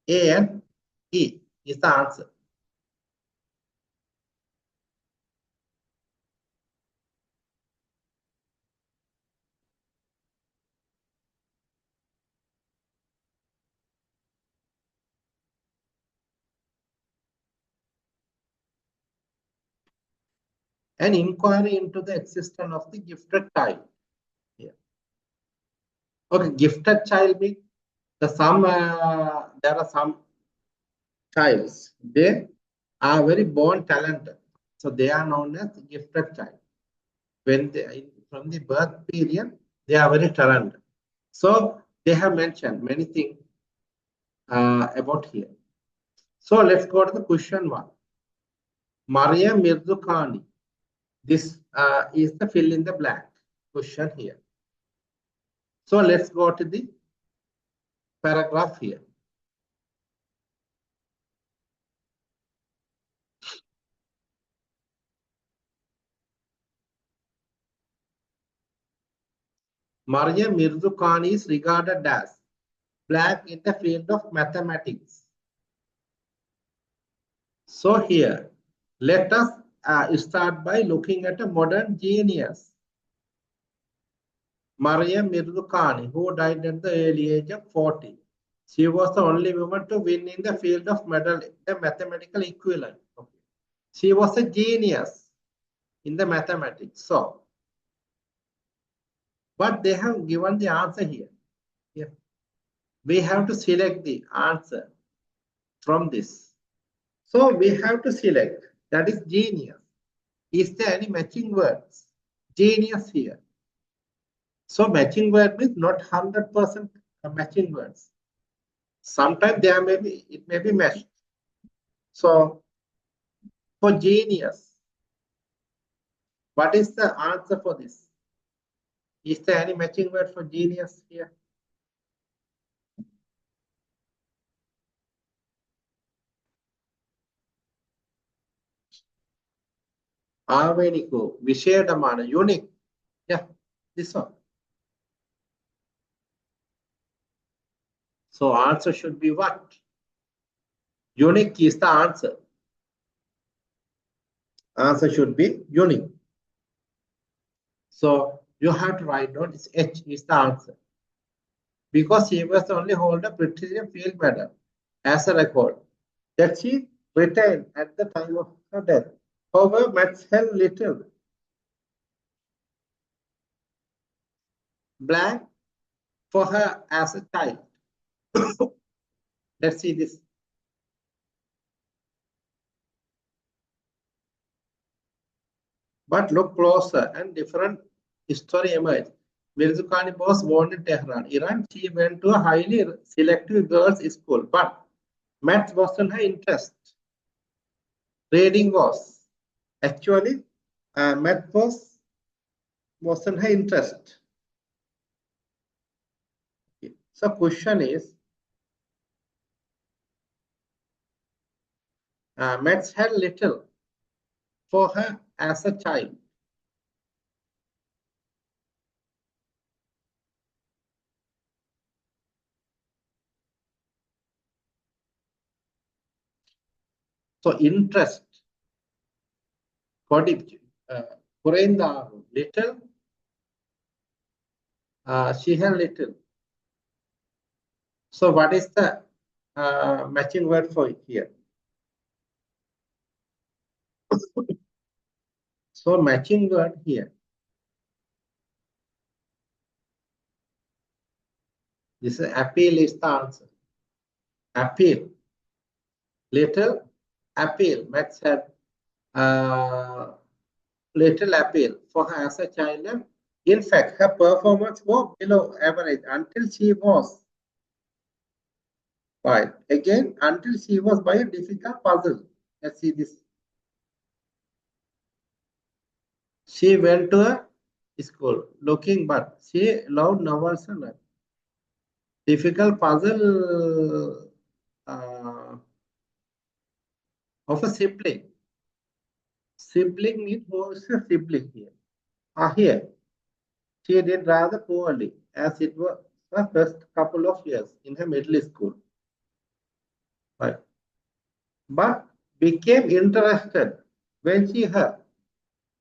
A and E is the answer. An inquiry into the existence of the gifted child. Here. Okay, gifted child means there are some childs. They are very born talented. So they are known as gifted child. When they from the birth period, they are very talented. So they have mentioned many things about here. So let's go to the question 1. Maria Mirzukhani. This is the fill in the blank question here. So let's go to the paragraph here. Maria Mirzukhani is regarded as black in the field of mathematics. So here, let us start by looking at a modern genius, Maria Mirzukhani, who died at the early age of 40. She was the only woman to win in the field of the mathematical equivalent. Okay. She was a genius in the mathematics. So, but they have given the answer here. Yeah. We have to select the answer from this. So we have to select, that is genius. Is there any matching words? Genius here. So matching word means not 100% matching words. Sometimes it may be matched. So for genius, what is the answer for this? Is there any matching word for genius here? Aveniku, Vishedamana, unique. Yeah, this one. So answer should be what? Unique is the answer. Answer should be unique. So you have to write down this H is the answer. Because she was the only holder British field medal as a record that she retained at the time of her death. However, Max held little blank for her as a child. Let's see this. But look closer and different story emerged. Mirzukhani was born in Tehran, Iran. She went to a highly selective girls' school, but maths wasn't her interest. Reading was. Actually, math wasn't her interest. So question is, maths had little for her as a child. So interest, little, she had little. So what is the matching word for it here? So matching word here. This is appeal is the answer. Appeal. Little appeal. Maths had little appeal for her as a child. And in fact, her performance was below average until she was right. Again, until she was by a difficult puzzle. Let's see this. She went to a school looking, but she loved novels and difficult puzzle of a sibling. Sibling means who is a sibling here. Here, she did rather poorly as it was her first couple of years in her middle school. Right. But became interested when her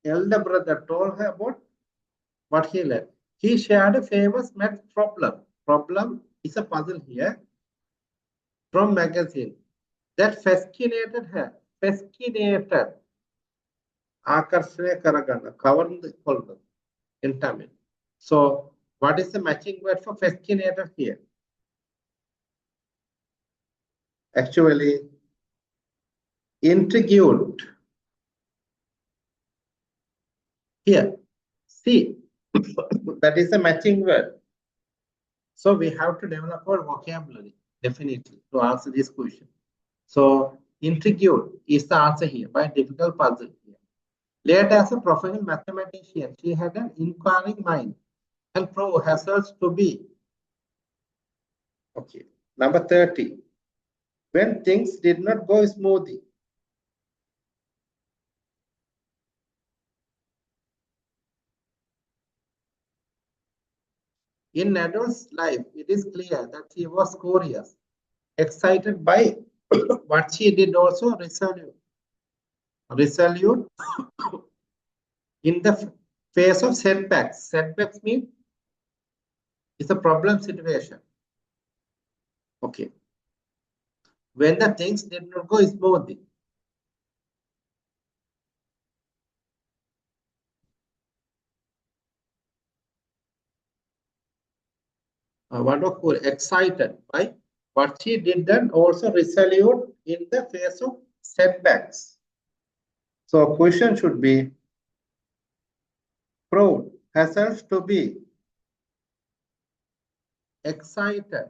elder brother told her about what he learned. He shared a famous math problem. Problem is a puzzle here from magazine that fascinated her. Fascinated. Akarshane karagana. Kavarndu in Tamil. So what is the matching word for fascinated here? Actually, intrigued. Here, see, that is a matching word. So we have to develop our vocabulary, definitely, to answer this question. So intrigued is the answer here by difficult puzzle here. Later, as a professional mathematician, she had an inquiring mind. and prove hazards to be. Okay. Number 30. When things did not go smoothly. In adult's life, it is clear that he was curious, excited by what she did, also resolute in the face of setbacks. Setbacks mean it's a problem situation. Okay. When the things did not go smoothly. Wonderful, excited by what she did, and also resolute in the face of setbacks. So question should be proud herself to be excited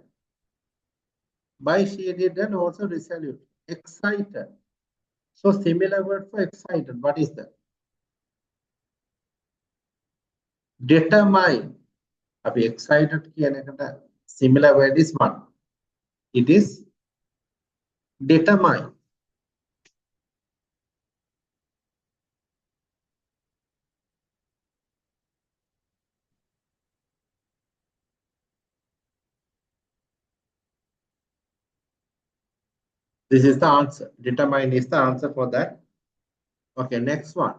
by she did and also resolute. Excited. So similar word for excited. What is that? Determine. Abhi excited similar word is one. It is determine. This is the answer. Determine is the answer for that. Okay, next one.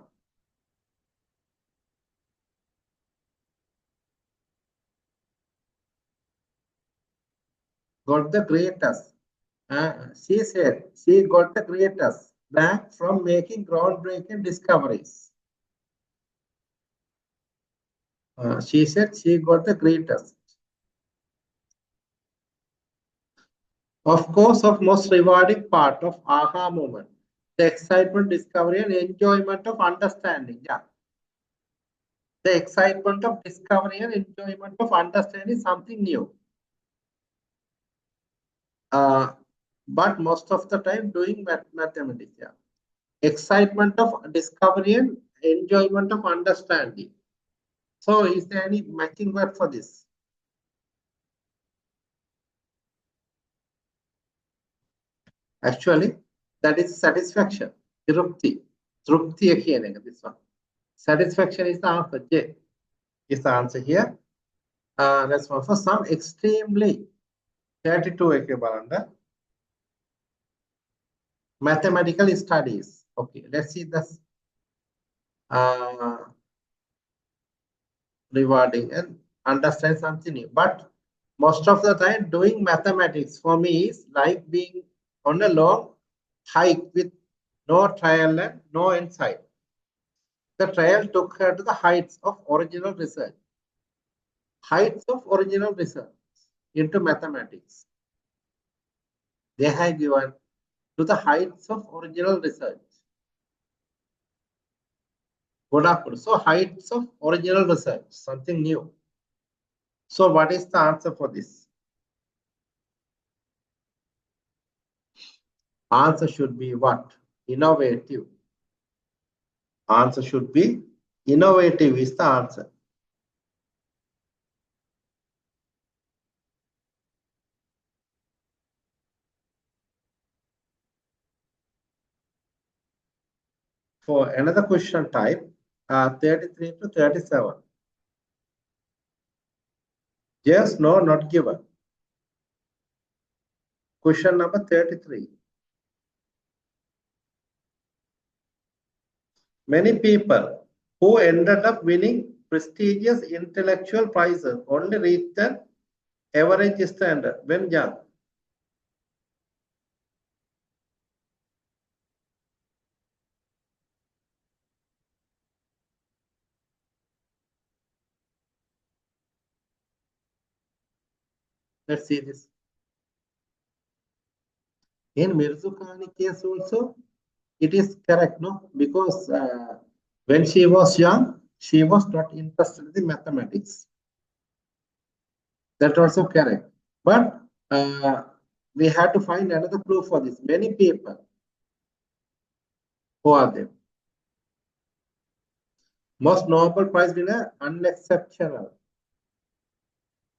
Got the greatest. She said she got the greatest back from making groundbreaking discoveries. She said she got the greatest. Of course, of most rewarding part of aha moment. The excitement, discovery, and enjoyment of understanding. Yeah. The excitement of discovery and enjoyment of understanding something new. But most of the time doing mathematics. Yeah. Excitement of discovery and enjoyment of understanding. So is there any matching word for this? Actually, that is satisfaction. Trupti. Trupti this one. Satisfaction is the answer. J is the answer here. That's one for some extremely 32 balanda. Mathematical studies. Okay, let's see this. Rewarding and understand something new. But most of the time doing mathematics for me is like being on a long hike with no trial and no insight. The trial took her to the heights of original research. Heights of original research into mathematics. They have given to the heights of original research. So heights of original research, something new. So what is the answer for this? Answer should be what? Innovative. Answer should be innovative is the answer. For another question type, 33 to 37. Yes, no, not given. Question number 33. Many people who ended up winning prestigious intellectual prizes only reached an average standard when young. Let's see this. In Mirzukani case also, it is correct, no? Because when she was young, she was not interested in mathematics. That's also correct. But we have to find another proof for this. Many people, who are they? Most Nobel Prize winner, unexceptional.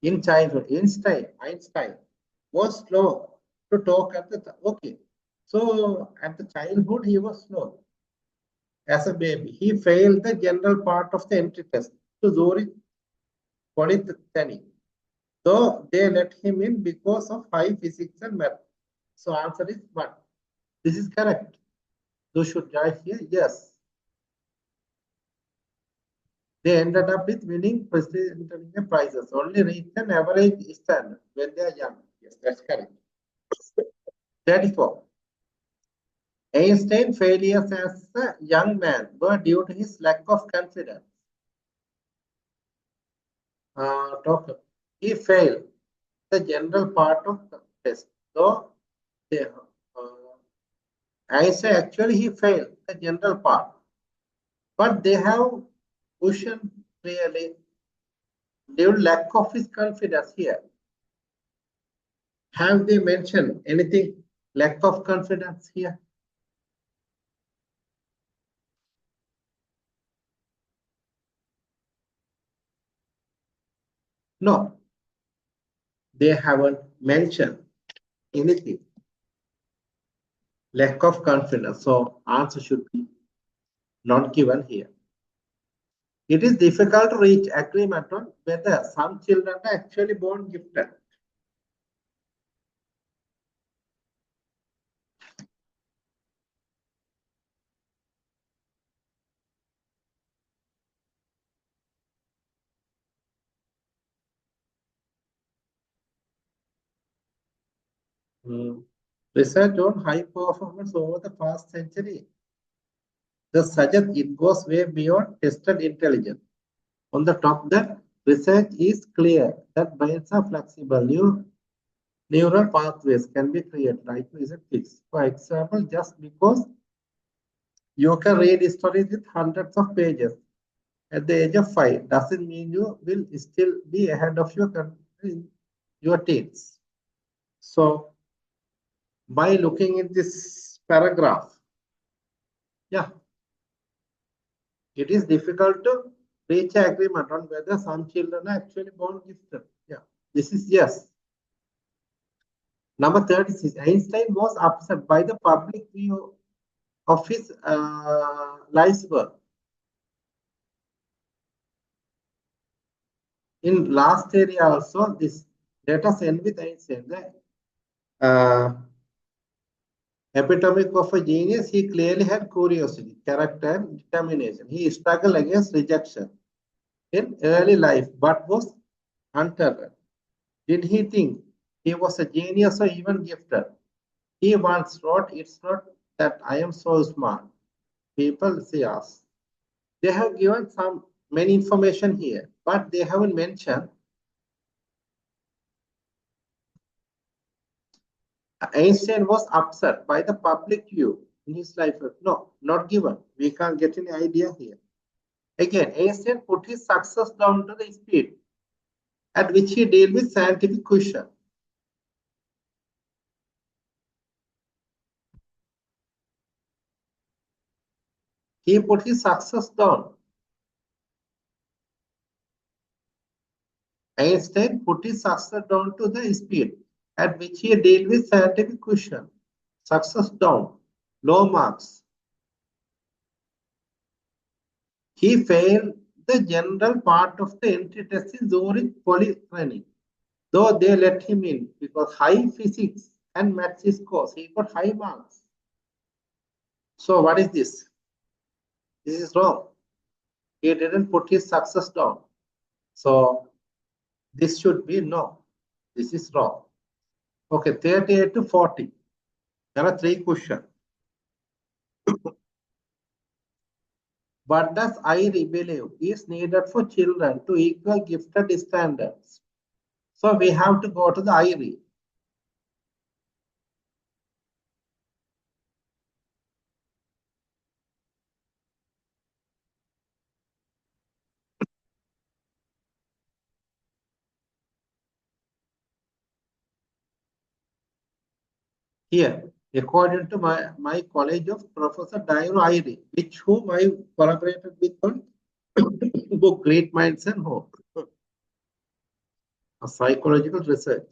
in childhood. Einstein was slow to talk at the time. Okay. So at the childhood, he was slow as a baby. He failed the general part of the entry test to Zurich Polytechnic. So they let him in because of high physics and math. So answer is 1. This is correct. So should I here? Yes. They ended up with winning presidential prizes. Only reach an average standard when they are young. Yes, that's correct. 34. Einstein's failures as a young man were due to his lack of confidence. He failed the general part of the test. So, Einstein actually he failed the general part, but they have questioned really due to lack of his confidence here. Have they mentioned anything lack of confidence here? No, they haven't mentioned anything. Lack of confidence. So answer should be not given here. It is difficult to reach agreement on whether some children are actually born gifted. Research on high performance over the past century. The suggest it goes way beyond tested intelligence. On the top, the research is clear that brains are flexible. Neural pathways can be created. IQ isn't fixed. For example, just because you can read stories with hundreds of pages at the age of 5 doesn't mean you will still be ahead of your country in your teens. So, by looking at this paragraph, yeah, it is difficult to reach an agreement on whether some children are actually born gifted. Yeah, this is yes. Number 36, Einstein was upset by the public view of his life's work. In last area also, this let us end with Einstein. The epitome of a genius, he clearly had curiosity, character, and determination. He struggled against rejection in early life, but was untethered. Did he think he was a genius or even gifted? He once wrote, "It's not that I am so smart." People say us. They have given many information here, but they haven't mentioned Einstein was upset by the public view in his life. No, not given. We can't get any idea here. Again, Einstein put his success down to the speed at which he dealt with scientific question. He put his success down. Einstein put his success down to the speed at which he dealt with scientific question. Success down, low marks. He failed the general part of the entry test in Zurich Polytechnic, though they let him in because high physics and maths scores. He got high marks. So what is this? This is wrong. He didn't put his success down. So this should be no. This is wrong. Okay, 38 to 40. There are 3 questions. What does I believe is needed for children to equal gifted standards? So we have to go to the IRE. Here, according to my college of Professor Dairo Airi, which whom I collaborated with on book Great Minds and Hope. a psychological research.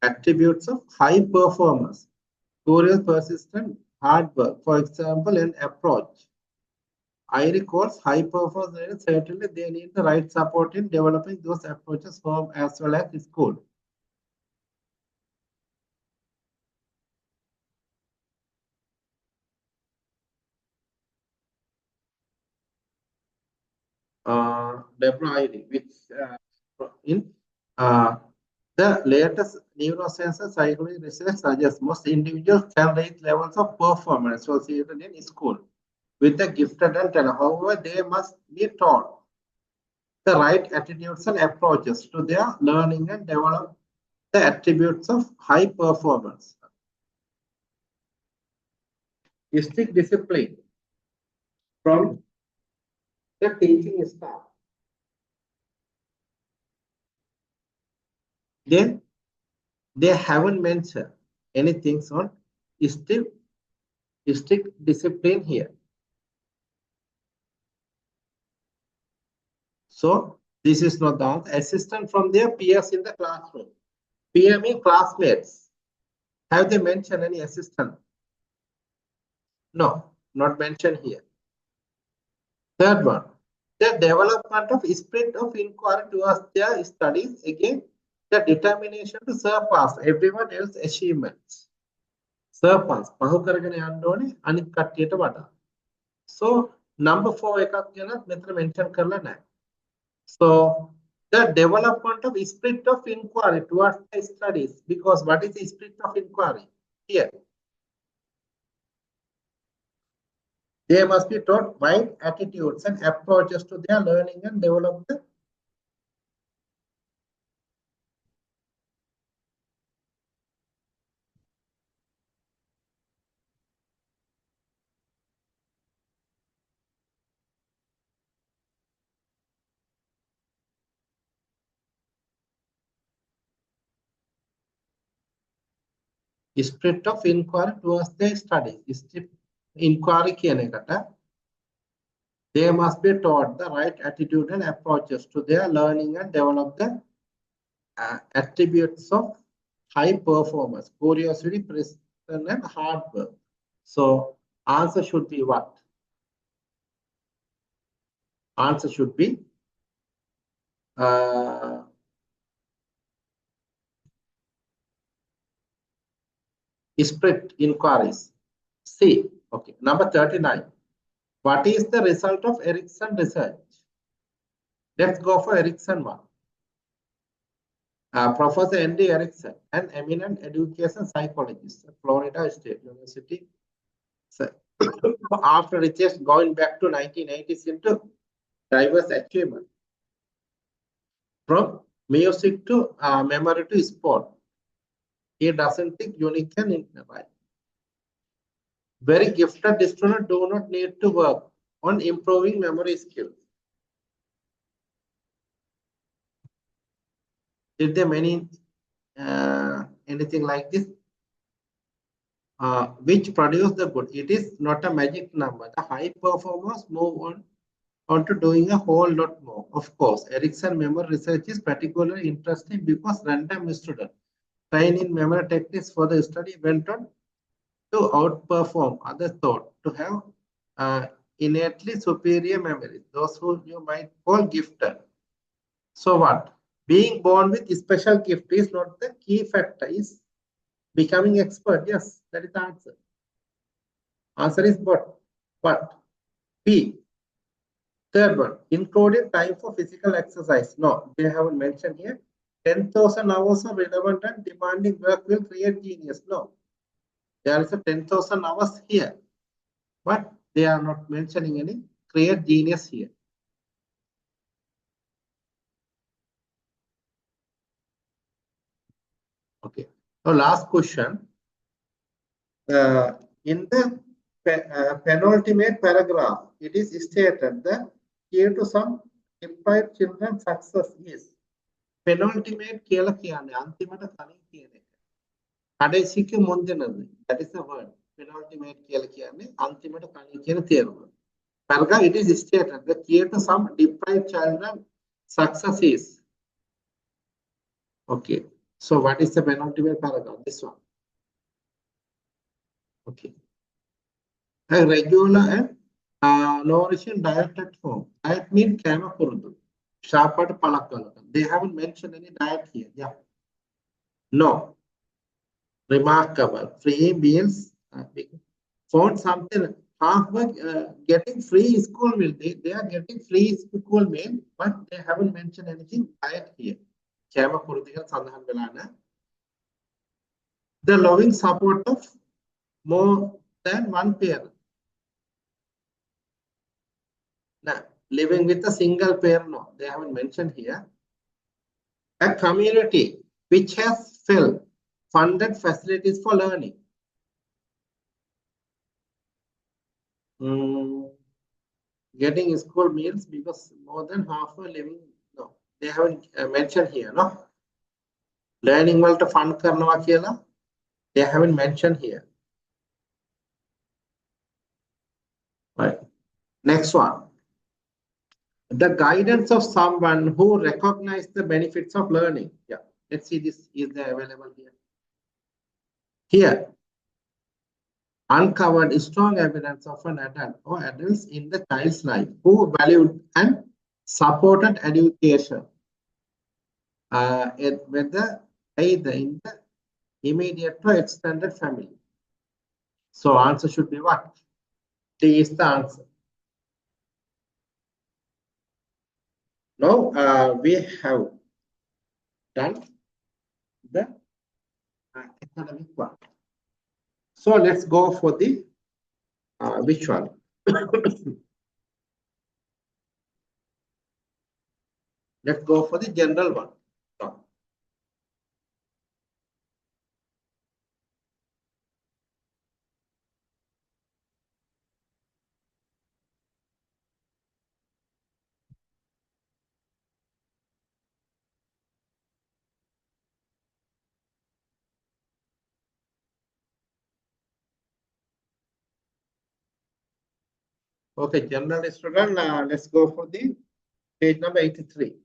Attributes of high performers, curious, persistent, hard work. For example, an approach. I recall high performers, certainly they need the right support in developing those approaches home as well as school. WID, which in the latest neuroscience and psychology research suggests most individuals can reach levels of performance associated in school with the gifted and talent. However, they must be taught the right attitudes and approaches to their learning and develop the attributes of high performance. Strict discipline from the teaching staff. Then they haven't mentioned anything on strict discipline here. So this is not the answer. Assistant from their peers in the classroom. Peer means classmates. Have they mentioned any assistant? No, not mentioned here. Third one, the development of spirit of inquiry towards their studies. Again, the determination to surpass everyone else's achievements. Surpass. පහු කරගෙන යන්න ඕනේ අනිත් කට්ටියට වඩා. So number 4 එකක් ගැන මෙතන mention කරලා නැහැ. So the development of spirit of inquiry towards the studies, because what is the spirit of inquiry? Here, they must be taught right attitudes and approaches to their learning and development. Spirit of inquiry towards their studies. Inquiry කියන එකට they must be taught the right attitude and approaches to their learning and develop the attributes of high performance, curiosity, persistence, and hard work. So answer should be what? Answer should be spirit inquiries. C. Okay. Number 39. What is the result of Erickson research? Let's go for Erickson one. Professor N.D. Erickson, an eminent education psychologist at Florida State University. So, after research going back to 1980s into diverse achievement, from music to memory to sport, he doesn't think unique and right. Very gifted students do not need to work on improving memory skills. Did they mean anything like this? Which produce the good? It is not a magic number. The high performers move on to doing a whole lot more. Of course, Erickson memory research is particularly interesting because random students trained in memory techniques for the study went on to outperform others thought to have innately superior memory, those who you might call gifted. So what? Being born with a special gift is not the key factor, is becoming expert. Yes, that is the answer. Answer is what? What? B. Third one, including time for physical exercise. No, they haven't mentioned here. 10,000 hours of relevant and demanding work will create genius. No. There is a 10,000 hours here, but they are not mentioning any create genius here. Okay. So last question. In the penultimate paragraph, it is stated that key to some deprived children's success is penultimate කියලා කියන්නේ අන්තිමට කලින් කියන එක. කඩේසික මුන්දනද. That is the word. Penultimate කියලා කියන්නේ අන්තිමට කලින් කියන තේරුම. paragraph it is stated the key to some deprived children success is. Okay. So what is the penultimate paragraph? This one. Okay. A regular and nourishing diet at home. Diet means kama purdu. Sharpat palakala. They haven't mentioned any diet here. Yeah. No. Remarkable. Free meals. Found something halfway getting free school meal. They are getting free school meal, but they haven't mentioned anything diet here. Kama purdu sandhan velana. The loving support of more than one parent. Now, living with a single parent, no, they haven't mentioned here. A community which has funded facilities for learning. Getting school meals because more than half are living, no, they haven't mentioned here, no. Learning well to fund karnawa kiyala, they haven't mentioned here. Right. Next one. The guidance of someone who recognizes the benefits of learning. Yeah, let's see this is there available here. Here, uncovered strong evidence of an adult or adults in the child's life who valued and supported education, whether either in the immediate or extended family. So answer should be what? D is the answer. Now we have done the academic one. So let's go for the which one? Let's go for the general one. Okay, general student, let's go for the page number 83.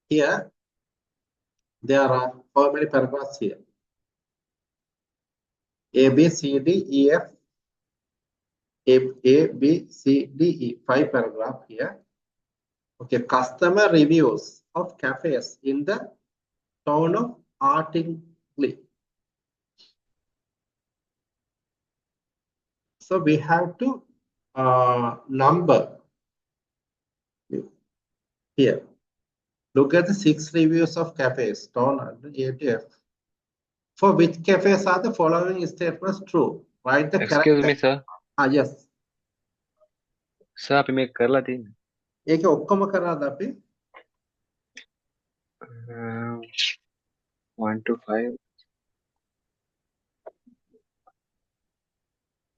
Here, there are how many paragraphs here? A, B, C, D, E, F. A, B, C, D, E. 5 paragraphs here. Okay, customer reviews of cafes in the town of Artingley. So we have to number here. Look at the 6 reviews of cafes, town A to F. For which cafes are the following statements true? Write the correct. Excuse me, sir. Yes. Sir, අපි මේක කරලා තියෙන්නේ. ඒක ඔක්කොම කරාද අපි? 1 to 5.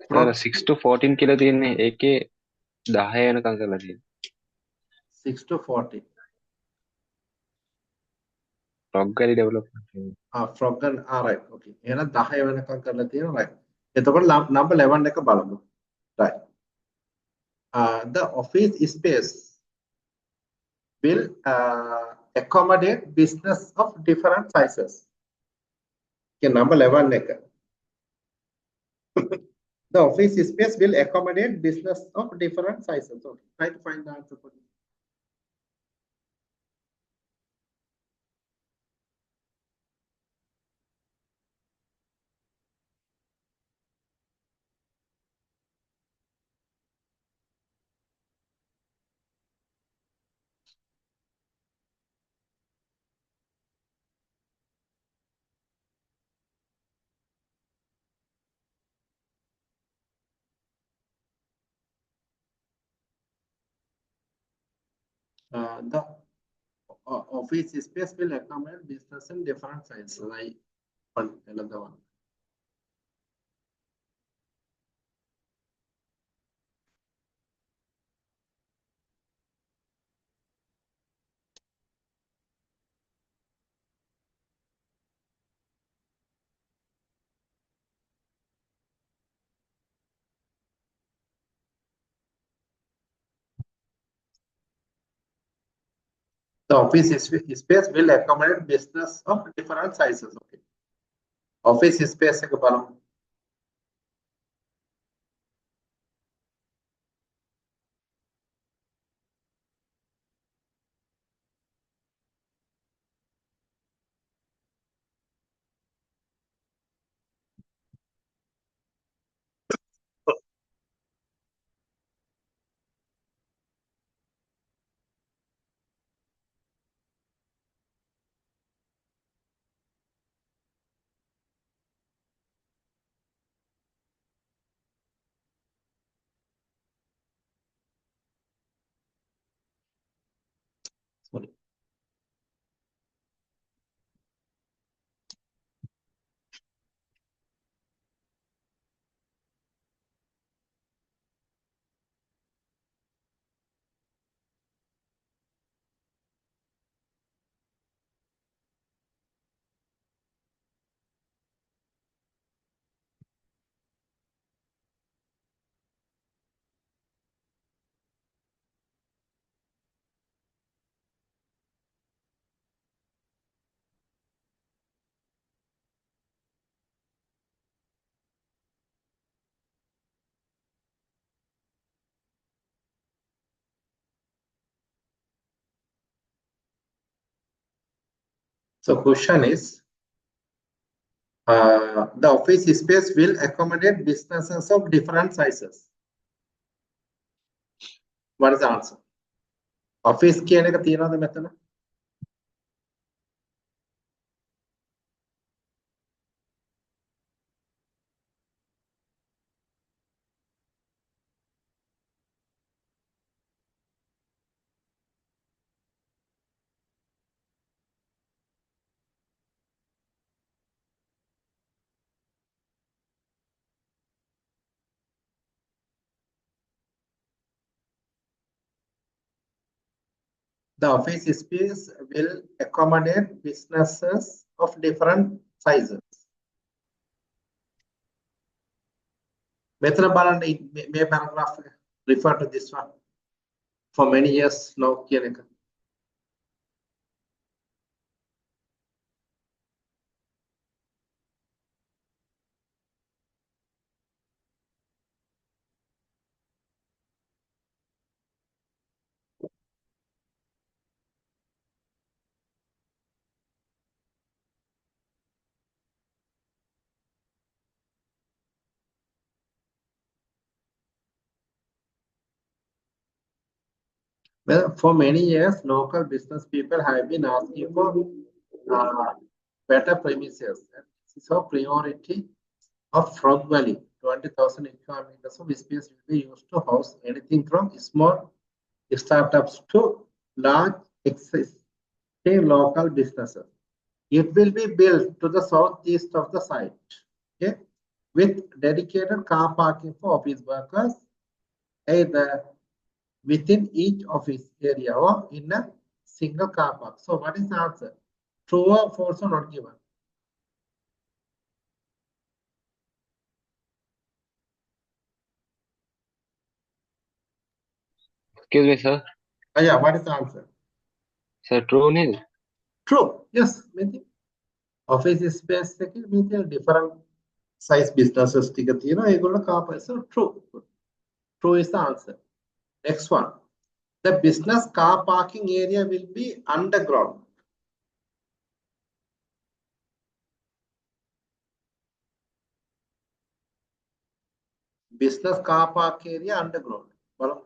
Sir 6 to 14 කියලා තියෙන්නේ. ඒකේ 10 වෙනකම් කරලා තියෙන්නේ. 6 to 14. Froggery development. Frogger, right. Okay. එහෙනම් 10 වෙනකම් කරලා තියෙනවා, right. එතකොට number 11 එක බලමු. Right. The office space will accommodate business of different sizes. Okay, number 11 එක. The office space will accommodate business of different sizes. Okay, try to find the answer for this. The office space will accommodate business in different sizes. Another one. The office space will accommodate business of different sizes. Okay. Office space के बारे में. Sorry. So question is, the office space will accommodate businesses of different sizes. What is the answer? Office කියනක තියනවද මෙතන? The office space will accommodate businesses of different sizes. මෙතන බලන්න මේ paragraph එක refer to this one. For many years now කියන එක. Well, for many years, local business people have been asking for better premises. This is a priority of Frog Valley. 20,000 square meters of space will be used to house anything from small startups to large existing local businesses. It will be built to the southeast of the site, okay, with dedicated car parking for office workers, either within each office area or in a single car park. So what is the answer? True or false or not given? Excuse me, sir. Yeah, what is the answer? Sir, true nil. True. Yes. Maybe office space maybe different size businesses ticket, you know, ඒගොල්ලෝ car park. So true. True is the answer. Next one. The business car parking area will be underground. Business car park area underground. Well,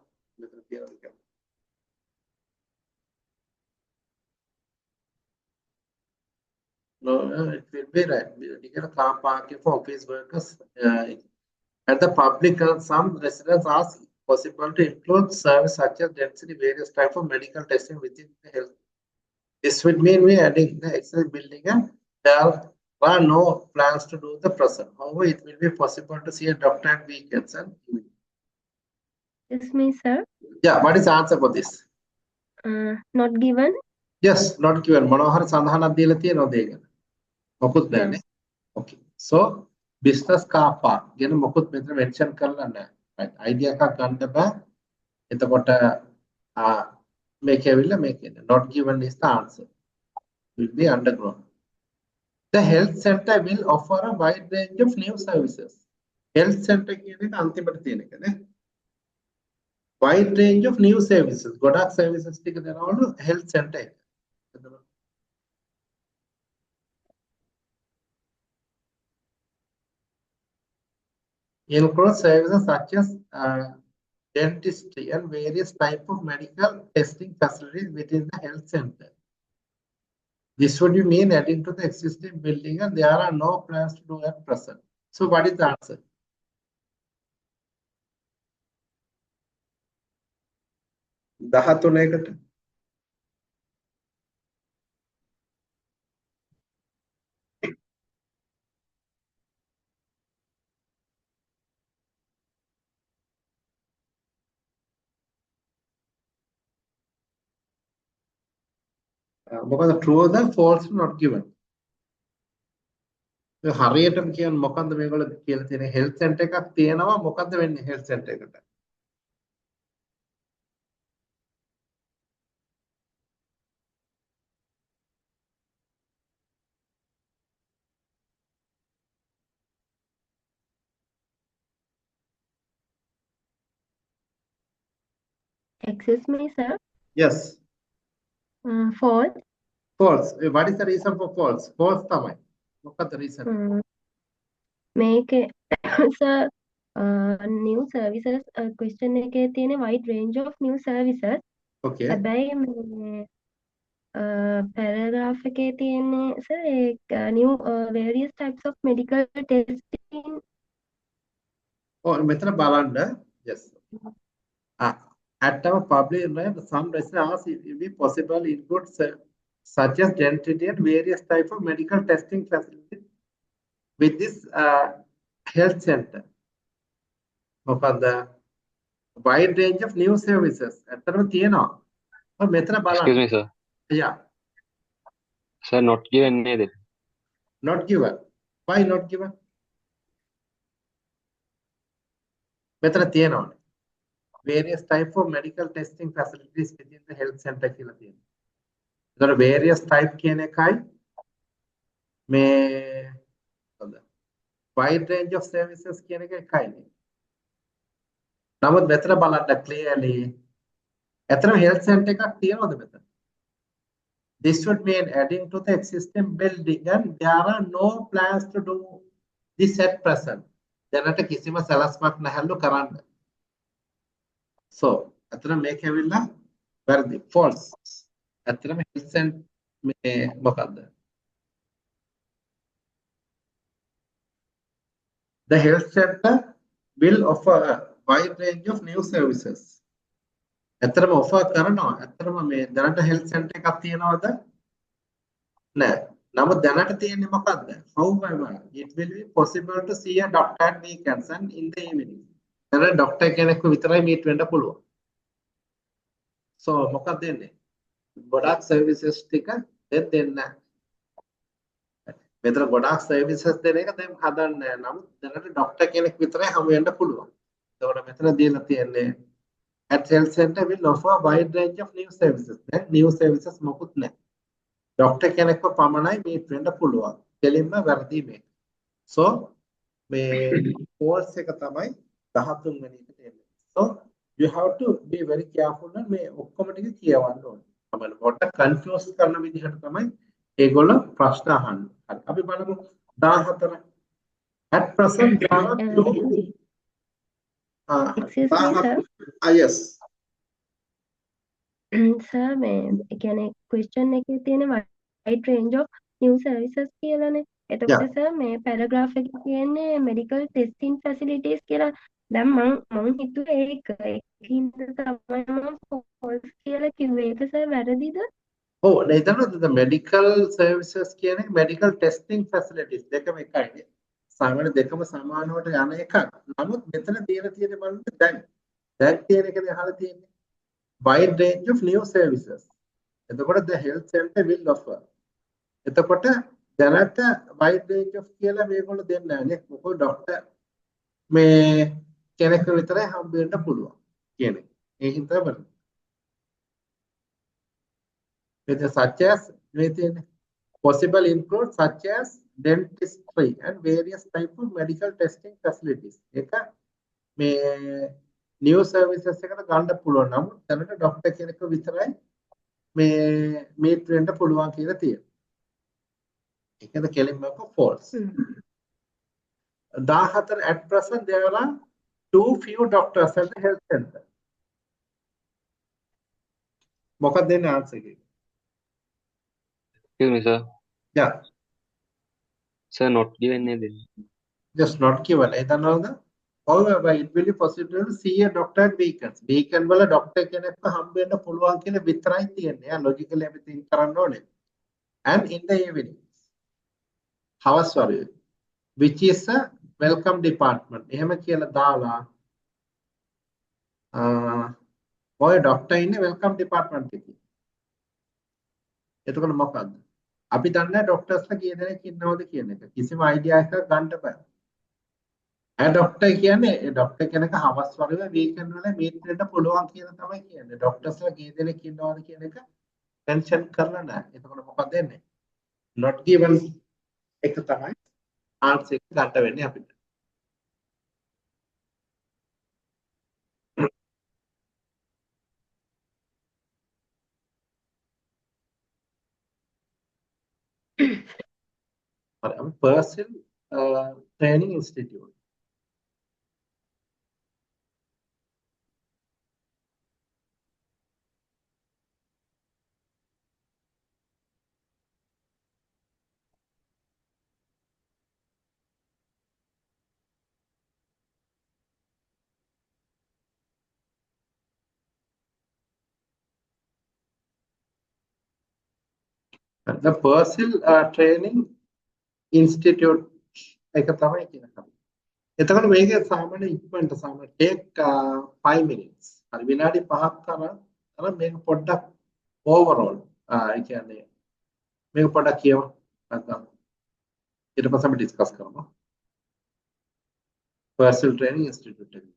no, it will be right. You get a car parking for office workers. At the public, some residents ask possible to include service such as density various type of medical testing within the health. This would mean we adding the exercise building and there are no plans to do the present. However, it will be possible to see a doctor at weekends and evening. Excuse me, sir. Yeah, what is the answer for this? Not given. Yes, not given. මොනවහරි සඳහනක් දීලා තියෙනවද ඒක? මොකුත් No. නැහැ. Okay. So business car park ගැන මොකුත් මෙතන mention කරලා නැහැ. Right. idea එකක් ගන්න බෑ. එතකොට මේක ඇවිල්ලා මේක not given is the answer. Will be underground. The health center will offer a wide range of new services. Health center කියන එක අන්තිමට තියෙන එක නේ. Wide range of new services. ගොඩක් services ටික දෙනවලු health center එක. Include services such as dentistry and various type of medical testing facilities within the health center. This would mean adding to the existing building and there are no plans to do at present. So what is the answer? දහතුනකට මොකද true the false not given. හරියටම කියන්න මොකද්ද මේගොල්ලෝ කියලා තියෙන health center එකක් තියෙනවා මොකද්ද වෙන්නේ health center එකට? Excuse me, sir. Yes. False. False. What is the reason for false? False තමයි. මොකක්ද reason? Make sir new services question එකේ තියෙන wide range of new services. Okay. හැබැයි මේ paragraph එකේ තියෙන්නේ sir new various types of medical testing. Oh, මෙතන බලන්න. Yes. At our public, some residents ask if it be possible include such as dentistry and various types of medical testing facilities with this health center. මොකද wide range of new services. ඇත්තටම තියෙනවා. මෙතන බලන්න. Excuse me, sir. Yeah. Sir, not given නේද? Not given. Why not given? මෙතන තියෙනවා. Various type of medical testing facilities within the health center කියලා තියෙනවා. ඒතර various type කියන එකයි මේ wide range of services කියන එක එකයිනේ. නමුත් මෙතන බලන්න clearly ඇත්තටම health center එකක් තියෙනවද මෙතන? This would mean adding to the existing building and there are no plans to do this at present. දැනට කිසිම සැලැස්මක් නැහැලු කරන්න. So, ඇත්තටම මේක ඇවිල්ලා වැරදි false. ඇත්තටම health center මේ මොකක්ද? The health center will offer a wide range of new services. ඇත්තටම offer කරනවා. ඇත්තටම මේ දැනට health center එකක් තියෙනවද? නෑ. නමුත් දැනට තියෙන්නේ මොකක්ද? However, it will be possible to see a doctor at weekends and in the evening. දැන් doctor කෙනෙක්ව විතරයි meet වෙන්න පුළුවන්. So මොකක්ද දෙන්නේ? ගොඩක් services ටික දෙන්න. මෙතන ගොඩක් services දෙන එක දැන් හදන්නේ නැහැ. නමුත් දැනට doctor කෙනෙක් විතරයි හමු වෙන්න පුළුවන්. ඒකට මෙතන දීලා තියෙන්නේ at health center will offer a wide range of new services. දැන් new services මොකුත් නැහැ. doctor කෙනෙක්ව පමණයි meet වෙන්න පුළුවන්. දෙලින්ම වැරදි මේක. So මේ false එක තමයි 13 වෙනි එකට එන්නේ. So you have to be very careful and මේ ඔක්කොම ටික කියවන්න ඕනේ. අපල පොඩ්ඩක් confuse කරන විදිහට තමයි ඒගොල්ලෝ ප්‍රශ්න අහන්නේ. හරි. අපි බලමු 14. At present there are two Excuse me, sir. Yes. Sir, මේ කියන්නේ question එකේ තියෙන wide range of new services කියලානේ. එතකොට සර් මේ පැරග්‍රාෆ් එකේ තියෙන්නේ medical testing facilities කියලා. දැන් මං හිතුවේ ඒකින්ද තමයි මම false කියලා කිව්වේ. ඒක සර් වැරදිද? ඔව් නේද the medical services කියන එක medical testing facilities දෙකම එකයි. සාමාන්‍ය දෙකම සමානවට යන එකක්. නමුත් මෙතන තියෙන බලන්න දැන් තියෙන එකනේ අහලා තියෙන්නේ. wide range of new services. එතකොට the health center will offer. එතකොට දැනට wide range of කියලා මේගොල්ලෝ දෙන්නේ නැහැ නේ. මොකද ડોක්ටර් මේ කෙනෙක් විතරයි හම්බ වෙන්න පුළුවන් කියන එක. ඒ හින්දා බලන්න. With such as මේ තියෙන්නේ possible include such as dentistry and various type of medical testing facilities. ඒක මේ new services එකට ගන්න පුළුවන්. නමුත් දැනට ડોක්ටර් කෙනෙක් විතරයි මේ meet වෙන්න පුළුවන් කියලා තියෙනවා. ඒකද කෙලින්ම false. 14 at present there are too few doctors at the health center. මොකක්ද දෙන්නේ answer එක? Excuse me, sir. Yeah, Sir, not given anything. just not given. ඒ දන්නවද? However, it will be possible to see a doctor at weekends. Weekend වල doctor කෙනෙක්ව හම්බ වෙන්න පුළුවන් කියන විතරයි තියෙන්නේ. යා logically everything කරන්න ඕනේ. And in the evenings. හවස් වරුවේ. Which is a welcome department. එහෙම කියලා දාලා ඔය ડોක්ටර් ඉන්නේ welcome department එකේ. එතකොට මොකද්ද? අපි දන්නේ ડોක්ටර්ස්ලා කී දෙනෙක් ඉන්නවද කියන එක. කිසිම අයිඩියා එකක් ගන්න බෑ. ඒ ડોක්ටර් කියන්නේ ඒ ડોක්ටර් කෙනෙක් හවස් වරුවේ වීකෙන්ඩ් වල මීට් වෙන්න පුළුවන් කියලා තමයි කියන්නේ. ડોක්ටර්ස්ලා කී දෙනෙක් ඉන්නවද කියන එක මෙන්ෂන් කරලා නැහැ. එතකොට මොකක්ද වෙන්නේ? not given එක තමයි ආන්සර් එක ගන්න වෙන්නේ අපිට. Person Training Institute. The Persil Training Institute එක තමයි කියන කම. එතකොට මේකේ සාමාන්‍ය ඉක්මනට සාමාන්‍ය take 5 minutes. හරි විනාඩි 5ක් තරම් මේක පොඩ්ඩක් overall ඒ කියන්නේ මේක පොඩ්ඩක් කියවන්න. නැත්නම් ඊට පස්සේ අපි ඩිස්කස් කරමු. Persil Training Institute එක.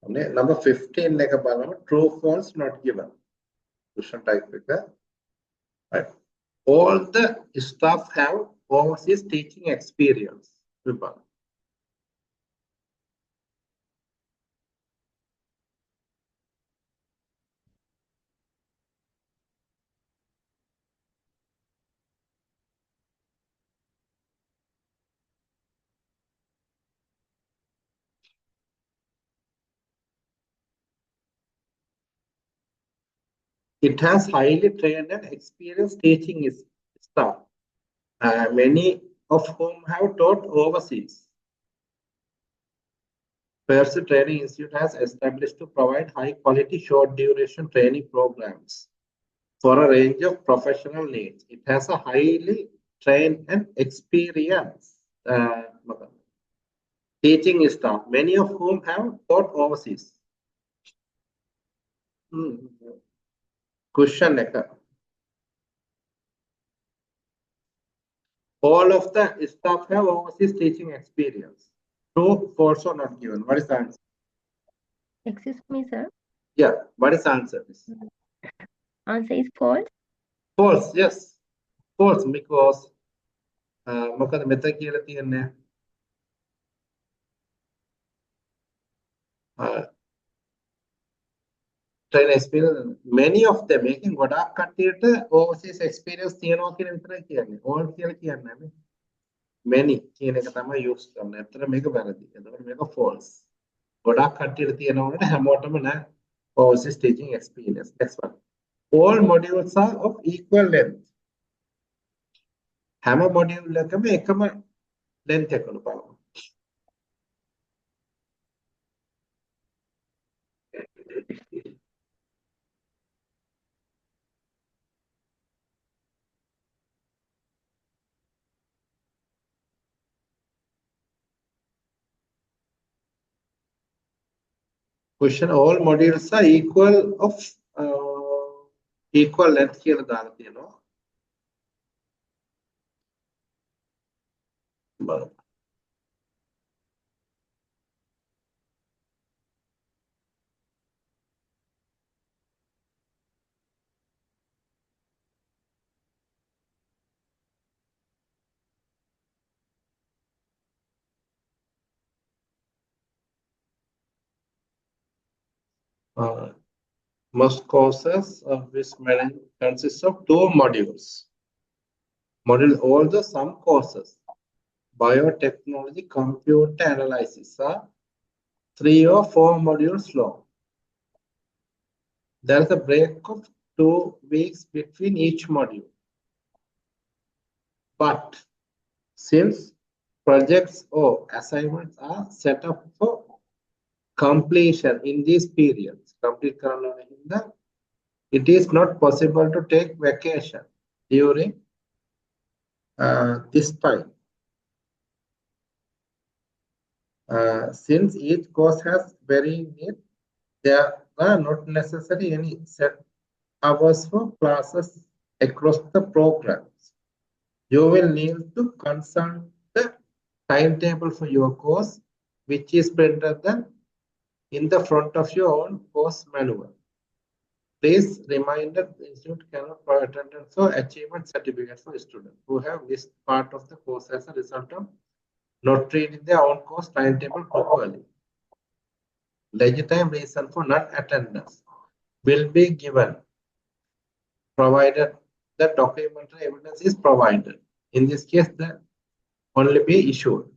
Number 15 like a true false not given. Question type right. All the staff have overseas teaching experience. It has highly trained and experienced teaching staff, many of whom have taught overseas. Percy Training Institute has established to provide high-quality, short-duration training programs for a range of professional needs. It has a highly trained and experienced teaching staff, many of whom have taught overseas. Question all of the staff have overseas teaching experience. True, false, or not given. What is the answer? Excuse me, sir. Yeah, what is the answer? Answer is false. False, yes. False, because මොකද මෙතන කියලා තියෙන්නේ train experience, many of them making ගොඩාක් කට්ටියට overseas experience තියෙනවා කියන විතරයි කියන්නේ. all කියලා කියන්නේ නැහැ. Many කියන එක තමයි use කරන්නේ. ඇත්තට මේක වැරදි. එතකොට මේක false. ගොඩාක් කට්ටියට තියෙනවනේ හැමෝටම නෑ overseas teaching experience. Next one. All modules are of equal length. හැම module එකම එකම length එකලු බලමු. Question: all modules are equal length කියලා දාලා තියෙනවා. බලමු. Most courses of this management consists of 2 modules. Although some courses, biotechnology, computer analysis, are 3 or 4 modules long. There is a break of 2 weeks between each module. But since projects or assignments are set up for completion in these periods, it is not possible to take vacation during this time. Since each course has varying needs, there are not necessarily any set hours for classes across the programs. You will need to consult the timetable for your course, which is printed then in the front of your own course manual. Please remind that the institute cannot provide attendance or achievement certificates for students who have missed part of the course as a result of not reading their own course timetable properly. Legitimate reason for non-attendance will be given, provided that documentary evidence is provided. In this case, that only be issued.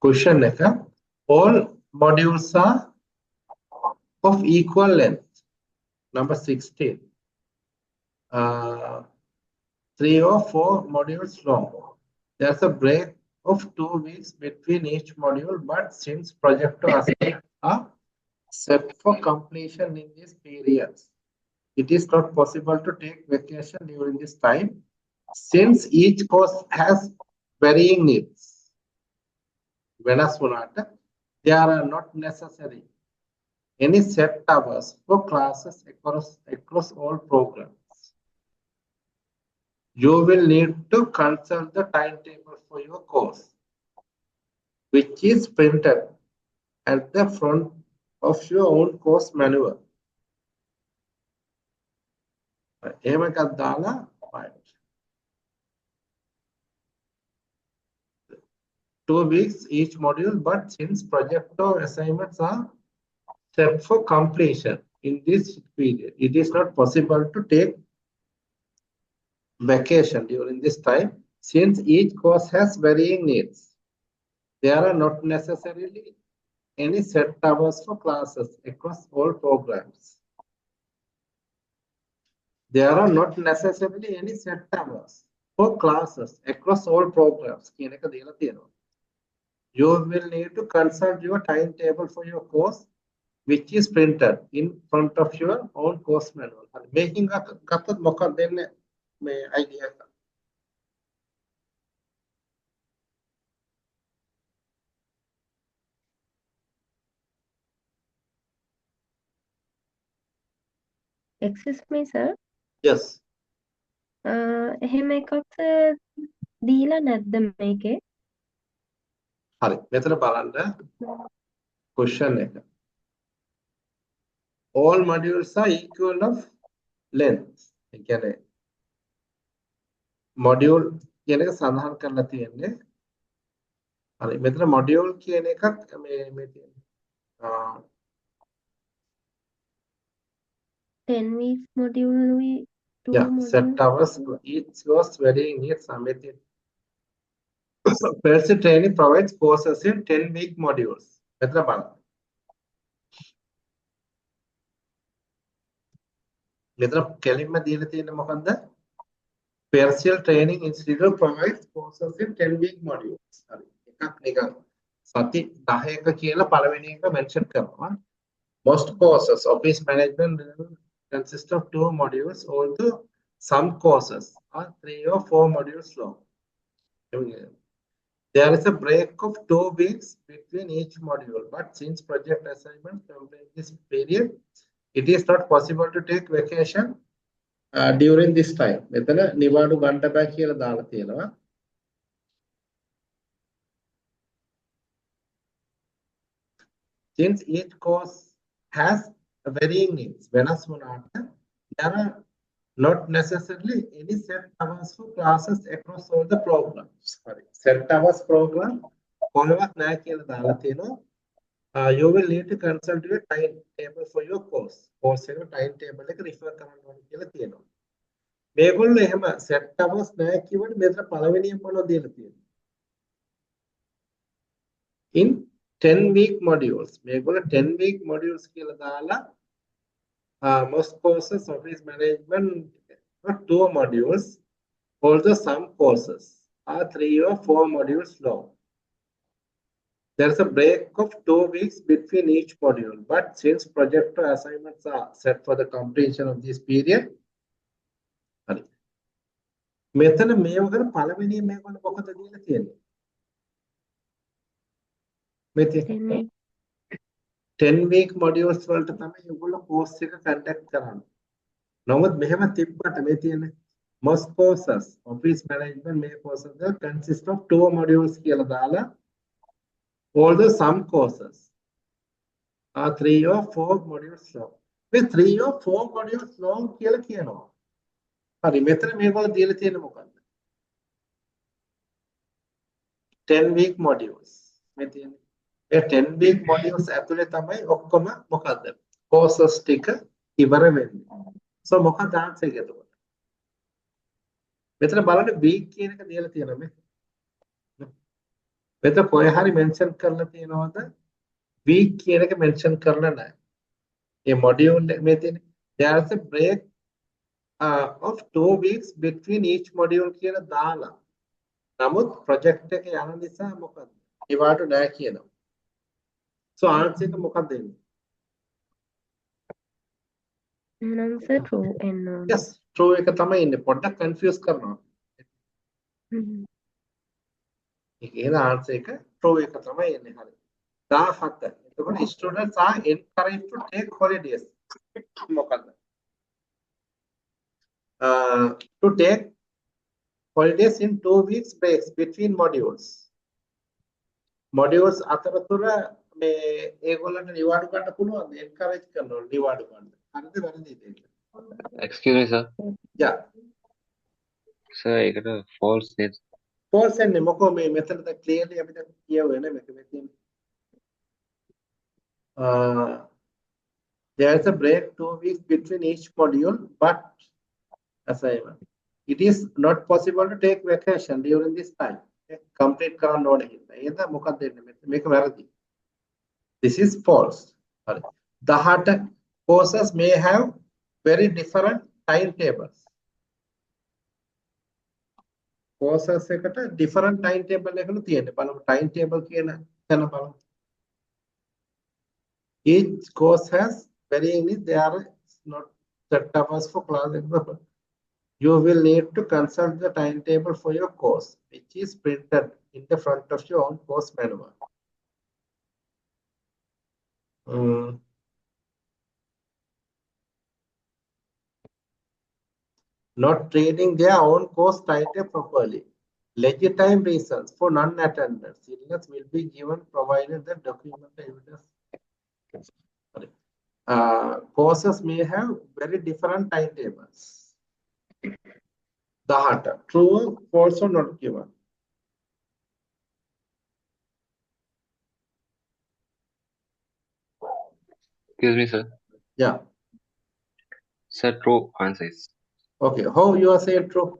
Question: all modules are of equal length. Number 16. 3 or 4 modules long. There's a break of 2 weeks between each module, but since project aspects are set for completion in these periods, it is not possible to take vacation during this time, since each course has varying needs. There are not necessary any set hours for classes across all programs. You will need to consult the timetable for your course, which is printed at the front of your own course manual. එහෙම එකක් දාලා 2 weeks each module, but since project or assignments are set for completion in this period, it is not possible to take vacation during this time since each course has varying needs. There are not necessarily any set hours for classes across all programs. There are not necessarily any set hours for classes across all programs. කියන එක දීලා තියෙනවා. You will need to consult your timetable for your course, which is printed in front of your own course manual. හරි මේකින් ගත්තොත් මොකක්ද දෙන්නේ මේ idea එක? Excuse me, sir. Yes. එහෙම එකක් දීලා නැද්ද මේකේ? හරි මෙතන බලන්න question එක. All modules are equal of length. ඒ කියන්නේ module කියන එක සඳහන් කරලා තියෙන්නේ. හරි මෙතන module කියන එකක් මේ තියෙනවා. 10 weeks module we 2 Yeah, set hours each was varying needs. Percy training provides courses in 10-week modules. මෙතන බලන්න. මෙතන කෙලින්ම දීලා තියෙන්නේ මොකද්ද? Percy Training Institute provides courses in 10-week modules. හරි. එකක් නිකන් සති 10ක කියලා පළවෙනි එක මෙන්ෂන් කරනවා. Most courses office management consist of 2 modules, although some courses are 3 or 4 modules long. There is a break of 2 weeks between each module, but since project assignments complete this period, it is not possible to take vacation during this time. මෙතන නිවාඩු ගන්න බෑ කියලා දාලා තියෙනවා. Since each course has varying needs, වෙනස් වුණාට there are not necessarily any set hours for classes across all the programs. Sorry, set hours program කොහොමවත් නැහැ කියලා දාලා තියෙනවා. You will need to consult your timetable for your course. Course එක timetable එක refer කරන්න ඕනේ කියලා තියෙනවා. මේගොල්ලෝ එහෙම set hours නැහැ කියවට මෙතන පළවෙනියෙන් මොනවද දීලා තියෙන්නේ? In 10-week modules. මේගොල්ලෝ 10-week modules කියලා දාලා most courses office management are 2 modules, although some courses are 3 or 4 modules long. There is a break of 2 weeks between each module, but since project assignments are set for the completion of this period, මෙතන මේ වගේ පළවෙනි මේගොල්ලෝ මොකද දීලා තියෙන්නේ? මෙතන 10-week modules වලට තමයි ඒගොල්ලෝ course එක conduct කරන්නේ. නමුත් මෙහෙම තිබ්බට මේ තියෙන්නේ most courses office management මේ courses consist of 2 modules කියලා දාලා although some courses are 3 or 4 modules long. මේ 3 or 4 modules long කියලා කියනවා. හරි මෙතන මේගොල්ලෝ දීලා තියෙන්නේ මොකක්ද? 10-week modules. මේ තියෙන්නේ. ඒ 10-week modules ඇතුලේ තමයි ඔක්කොම මොකද්ද? courses ටික ඉවර වෙන්නේ. So මොකක්ද answer එක එතකොට? මෙතන බලන්න week කියන එක දීලා තියෙනවා මේ. මෙතන කොහේ හරි mention කරලා තියෙනවද? week කියන එක mention කරලා නැහැ. මේ module මේ තියෙන්නේ there is a break of 2 weeks between each module කියලා දාලා. නමුත් project එක යන නිසා මොකද? ඒවට නැහැ කියනවා. So answer එක මොකක්ද එන්නේ? answer true and Yes, true එක තමයි ඉන්නේ. පොඩ්ඩක් confuse කරනවා. ඒකේ answer එක true එක තමයි එන්නේ. හරි. 17. එතකොට students are encouraged to take holidays. මොකක්ද? To take holidays in 2 weeks breaks between modules. Modules අතරතුර මේ ඒගොල්ලන්ට නිවාඩු ගන්න පුළුවන් එන්කරේජ් කරනවා නිවාඩු ගන්න. හරිද වැරදිද ඒක? Excuse me, sir. Yeah. Sir, ඒකට false නේද? false එන්නේ මොකෝ මේ මෙතනද clearly අපිට කියවෙන්නේ මේක මේ තියෙන්නේ. There is a break 2 weeks between each module, but assignment. It is not possible to take vacation during this time. Complete කරන්න ඕනේ හින්දා. එහෙනම් මොකක්ද වෙන්නේ? මේක වැරදි. This is false. Sorry. The harder courses may have very different timetables. Courses එකට different timetable එකලු තියෙනවා. බලමු timetable කියන තැන බලමු. Each course has varying needs. There are not set hours for class. You will need to consult the timetable for your course, which is printed in the front of your own course manual. Not reading their own course title properly. Legitimate reasons for non-attendance illness will be given provided the document evidence. Courses may have very different timetables. The harder. True, false or not given. Excuse me, sir. Yeah. Sir, true answer is. Okay. How you are saying true?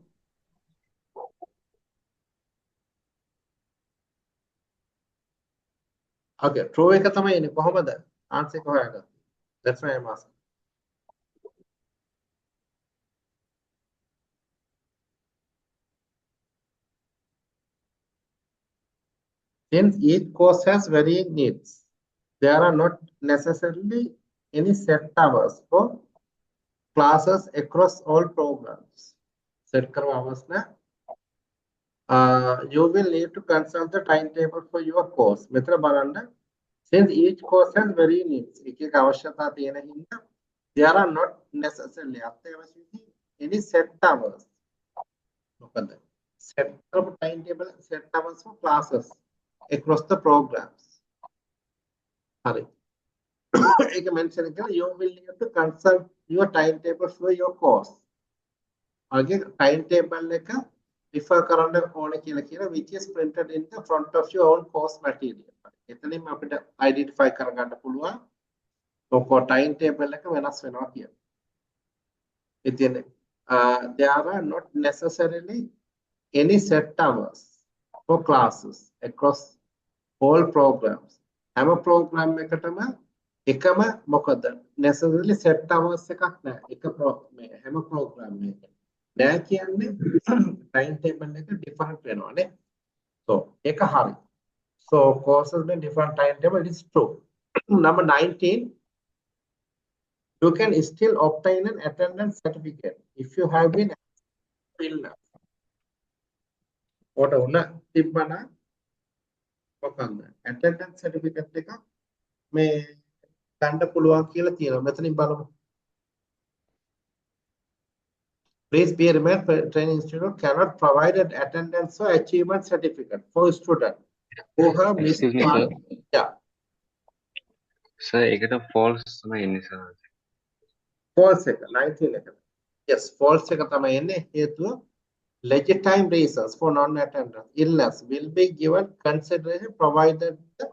Okay. True එක තමයි එන්නේ කොහොමද? Answer එක හොයාගන්න. That's why I'm asking. Since each course has varying needs, there are not necessarily any set hours for classes across all programs. Set karwa hours na. You will need to consult the timetable for your course. Mitra baranda. Since each course has varying needs, එක අවශ්‍යතා තියෙන හින්දා there are not necessarily any set hours. මොකද set timetable set hours for classes across the programs. Sorry. You will need to consult your timetable for your course. Again, timetable refer කරන්න ඕනේ කියලා which is printed in the front of your own course material. එතනින්ම අපිට identify කරගන්න පුළුවන් ඔක timetable එක වෙනස් වෙනවා කියලා. ඉතින් there are not necessarily any set hours for classes across all programs. හැම program එකටම එකම මොකද necessarily set hours එකක් නැහැ. හැම program එකකට. නෑ කියන්නේ timetable එක different වෙනවානේ. So ඒක හරි. So courses with different timetable is true. Number 19. You can still obtain an attendance certificate if you have been illness. What una tibbana මොකක්ද attendance certificate එක මේ ගන්න පුළුවන් කියලා තියෙනවා. මෙතනින් බලමු. Please be remembered, training institute cannot provide an attendance or achievement certificate for students who have missed. Excuse me, sir. Yeah. Sir, ඒකට false තමයි එන්නේ sir. False එක 19 එක. Yes, false එක තමයි එන්නේ. හේතුව legitimate reasons for non-attendance illness will be given consideration provided the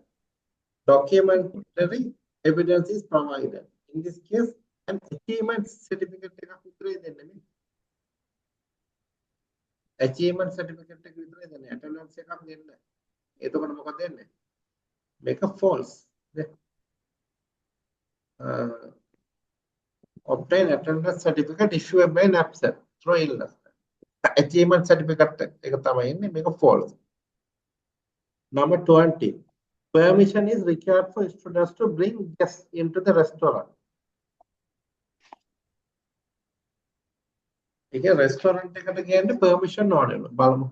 documentary evidence is provided. In this case, an achievement certificate එකක් විතරයි දෙන්නේ නේ. Achievement certificate එක විතරයි දෙන්නේ. attendance එකක් දෙන්නේ නැහැ. එතකොට මොකද දෙන්නේ? Make a false. Obtain attendance certificate issued by an absent through illness. Achievement certificate එක තමයි ඉන්නේ මේක false. Number 20. Permission is required for students to bring guests into the restaurant. ඒක restaurant එකට ගියන්න permission ඕනේ වෙනවා. බලමු.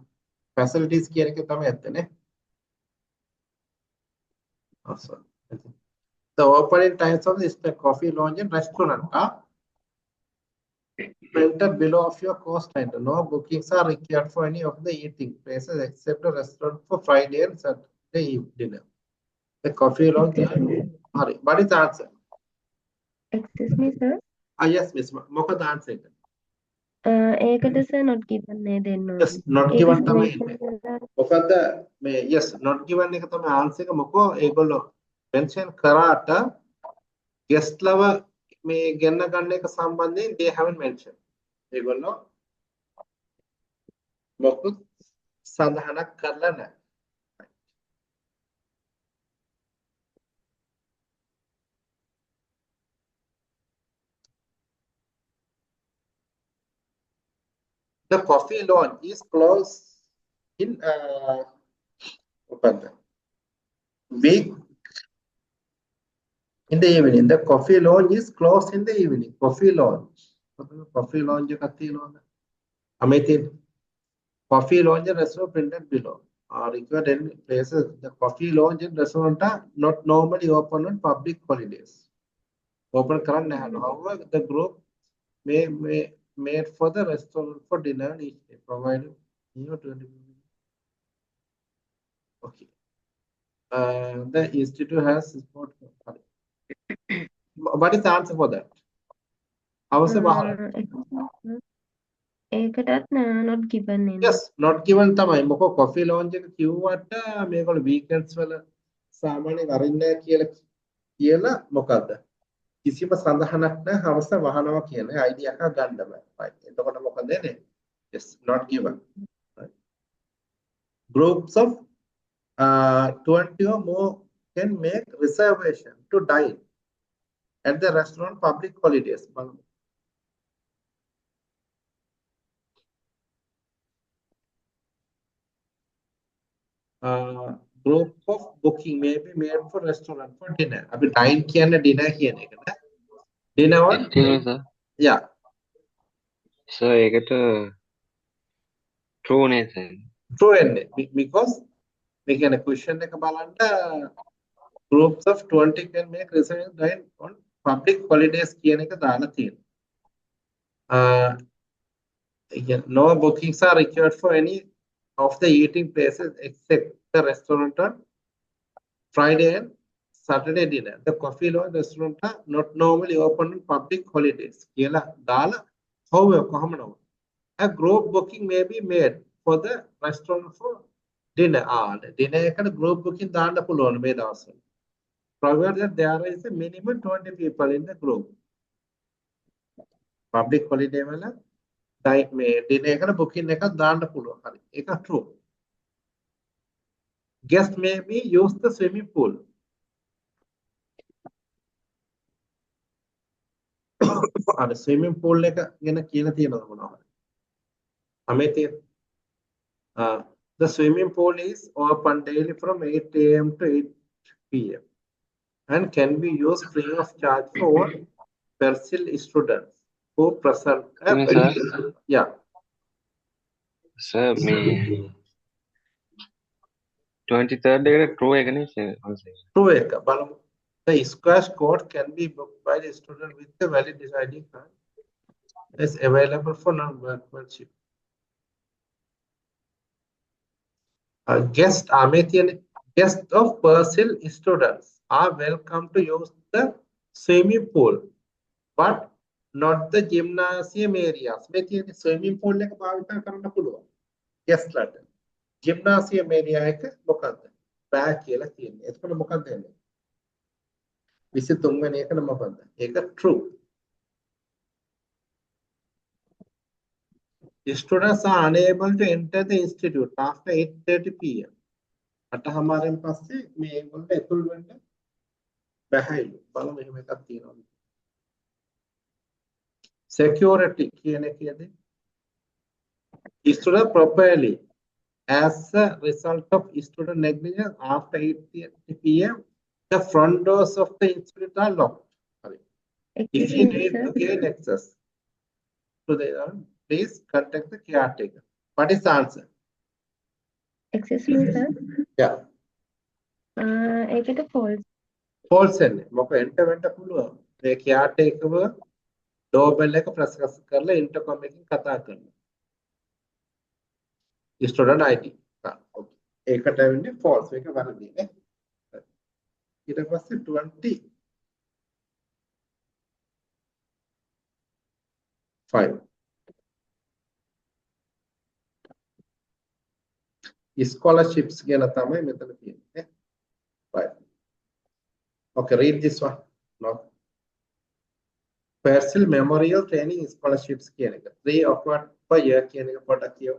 Facilities කියන එක තමයි ඇත්තනේ. Awesome. The opening times of this coffee lounge and restaurant are printed below of your course title. No bookings are required for any of the eating places except a restaurant for Friday and Saturday dinner. The coffee lounge. Excuse me. Sorry, what is the answer? Excuse me, sir. Yes, Miss. Mocha the answer. ඒකට sir not given නේද එන්න Yes, ඕනේ. not ඒක given තමයි mention ඉන්නේ. කරලා මොකද්ද මේ yes not given එක තමයි answer එක මොකෝ ඒගොල්ලෝ mention කරාට guest ලව මේ ගෙන්න ගන්න එක සම්බන්ධයෙන් they haven't mentioned. ඒගොල්ලෝ මොකුත් සඳහනක් කරලා නැහැ. The coffee lounge is closed in මොකද්ද? Week in the evening. The coffee lounge is closed in the evening. Coffee lounge. Coffee lounge එකක් තියෙනවද? අමෙති coffee lounge and restaurant printed below. Are required in places. The coffee lounge and restaurant are not normally open on public holidays. Open කරන්නේ නැහැ. However, the group may made for the restaurant for dinner each day, provided you know 20. Okay. The institute has support. What is the answer for that? How was the Bahara? ඒකටත් not given එන්නේ. Yes, not given තමයි. මොකෝ coffee lounge එක කිව්වට මේගොල්ලෝ weekends වල සාමාන්‍යයෙන් අරින්නේ කියලා මොකද්ද? කිසිම සඳහනක් නැහැ හවස වහනවා කියන අයිඩියා එකක් ගන්න බෑ. right. එතකොට මොකද වෙන්නේ? Yes, not given. Right. Groups of 20 or more can make reservation to dine at the restaurant public holidays. Group of booking may be made for restaurant for dinner. අපි dine කියන්නේ dinner කියන එක නේ. Dinner on? Excuse me, sir. Yeah. Sir, ඒකට true නේ sir. True එන්නේ. Because මේ කියන්නේ question එක බලන්න groups of 20 can make reservation dine on public holidays කියන එක දාලා තියෙනවා. No bookings are required for any of the eating places except the restaurant on Friday and Saturday dinner. The coffee lounge restaurant are not normally open on public holidays. කියලා දාලා however කොහොමද? A group booking may be made for the restaurant for dinner. Dinner එකට group booking දාන්න පුළුවන් මේ දවස්වල. Provided that there is a minimum 20 people in the group. Public holiday වල මේ dinner එකට booking එකක් දාන්න පුළුවන්. හරි. ඒක true. Guests may be use the swimming pool. අර swimming pool එක ගැන කියලා තියෙනවද මොනවද? අමෙතිය. The swimming pool is open daily from 8 a.m. to 8 p.m. and can be used free of charge for all Persil students who present. Yeah. Sir, මේ 23rd එකට true එක නේ sir. True එක බලමු. The squash court can be booked by the student with a valid ID card. Is available for non-workmanship. Guest of Persil students are welcome to use the swimming pool, but not the gymnasium areas. මේ තියෙන swimming pool එක භාවිත කරන්න පුළුවන්. guest ලට. gymnasium area එක මොකක්ද? බෑ කියලා කියන්නේ. එතකොට මොකක්ද වෙන්නේ? 23 වෙනි එකට මොකක්ද? ඒක true. Students are unable to enter the institute after 8:30 p.m. අටහමාරෙන් පස්සේ මේගොල්ලෝ ඇතුල් වෙන්න බැහැලු. බලමු එහෙම එකක් තියෙනවද? Security කියන එකේදී student properly as a result of student negligence after 8:30 p.m. the front doors of the institute are locked. If you need to gain access to the please contact the caretaker. What is the answer? Excuse me, sir. Yeah. ඒකට false. False එන්නේ. මොකද enter වෙන්න පුළුවන්. මේ caretakerව doorbell එක press කරලා intercom එකකින් කතා කරනවා. Student ID. Okay. ඒකට වෙන්නේ false. ඒක වැරදි නේ. ඊට පස්සේ 25 scholarships ගැන තමයි මෙතන තියෙන්නේ. Right. Okay, read this one. No. Persil Memorial Training Scholarships කියන එක. 3 of what per year කියන එක පොඩ්ඩක් කියව.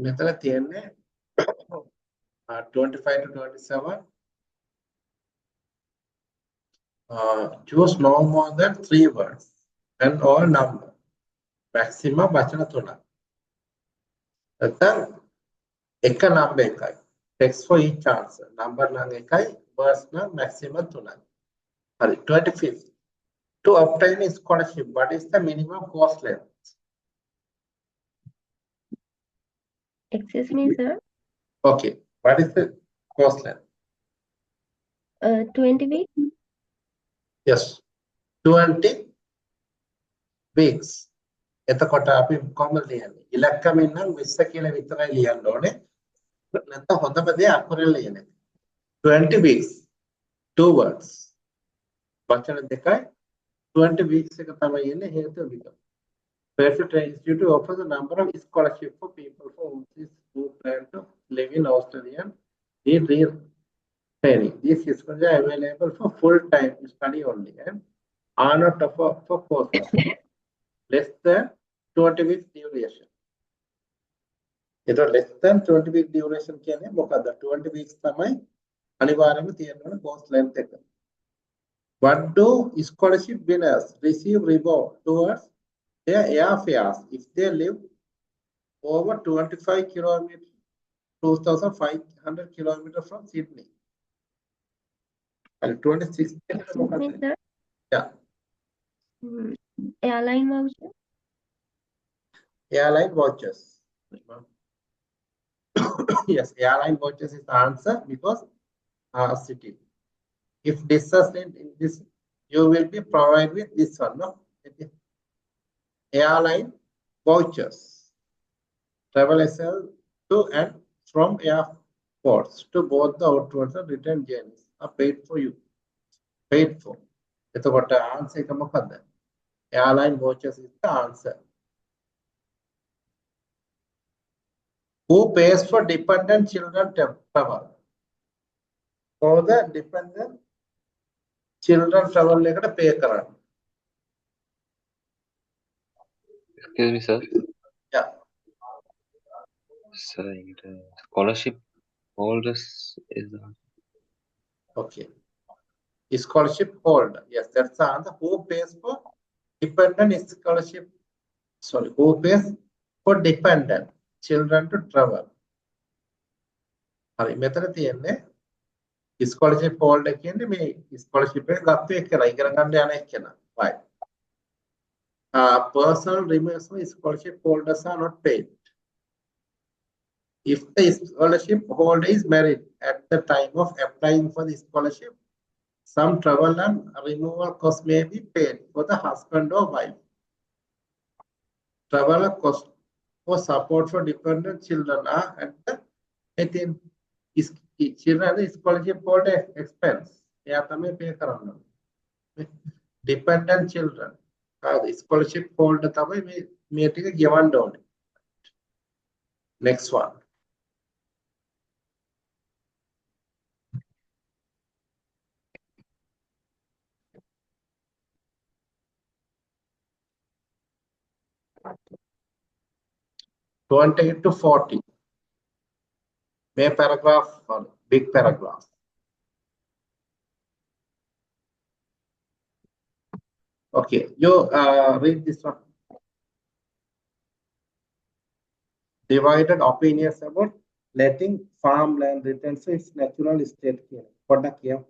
මෙතන තියෙන්නේ 25 to 27 choose no more than 3 words and all number maximum වචන 3ක්. නැත්නම් එක number එකයි. text for each answer. number නම් එකයි words නම් maximum 3යි. හරි 25th to obtain a scholarship what is the minimum course length? Excuse me, sir. Okay, what is the course length? 20 weeks. Yes, 20 weeks. එතකොට අපි කොහොමද ලියන්නේ? ඉලක්කමින් නම් 20 කියලා විතරයි ලියන්න ඕනේ. නැත්නම් හොඳම දේ අකුරෙන් ලියන්නේ. 20 weeks, 2 words. වචන දෙකයි 20 weeks එක තමයි එන්නේ හේතුව විතර. Persil Institute offers a number of scholarships for people who plan to live in Australia and need training. These scholarships are available for full-time study only and are not offered for courses less than 20 weeks duration. Less than 20 week duration කියන්නේ මොකද්ද? 20 weeks තමයි අනිවාර්යයෙන්ම තියෙන්න ඕන course length එක. What do scholarship winners receive reward towards their airfares if they live over 25 kilometers, 2,500 kilometers from Sydney? And 26. Excuse me, sir. Yeah. Airline voucher. Airline vouchers. Yes, airline vouchers is the answer because city. If discussed in this, you will be provided with this one, no? Okay. Airline vouchers. Travel SL to and from airports to both the outwards and return journeys are paid for you. Paid for. එතකොට answer එක මොකක්ද? Airline vouchers is the answer. Who pays for dependent children travel? For the dependent children travel එකට pay කරන්න. Excuse me, sir. Yeah. Sir, scholarship holders is the Okay. Scholarship holder. Yes, that's the answer. Who pays for dependent scholarship? Sorry, who pays for dependent children to travel? හරි මෙතන තියෙන්නේ scholarship holder කියන්නේ මේ scholarship එක ගත්ත එක්කලා ඉගෙන ගන්න යන එක්කලා. Right. Personal reimbursement scholarship holders are not paid. If the scholarship holder is married at the time of applying for the scholarship, some travel and removal costs may be paid for the husband or wife. Travel cost for support for dependent children are at the 18 children scholarship holder expense. එයා තමයි pay කරන්න. Dependent children. Scholarship holder තමයි මේ ටික ගෙවන්න ඕනේ. Next one. (28 to 40). May paragraph or big paragraph. Okay, you read this one. Divided opinions about letting farmland return to its natural state here. What here?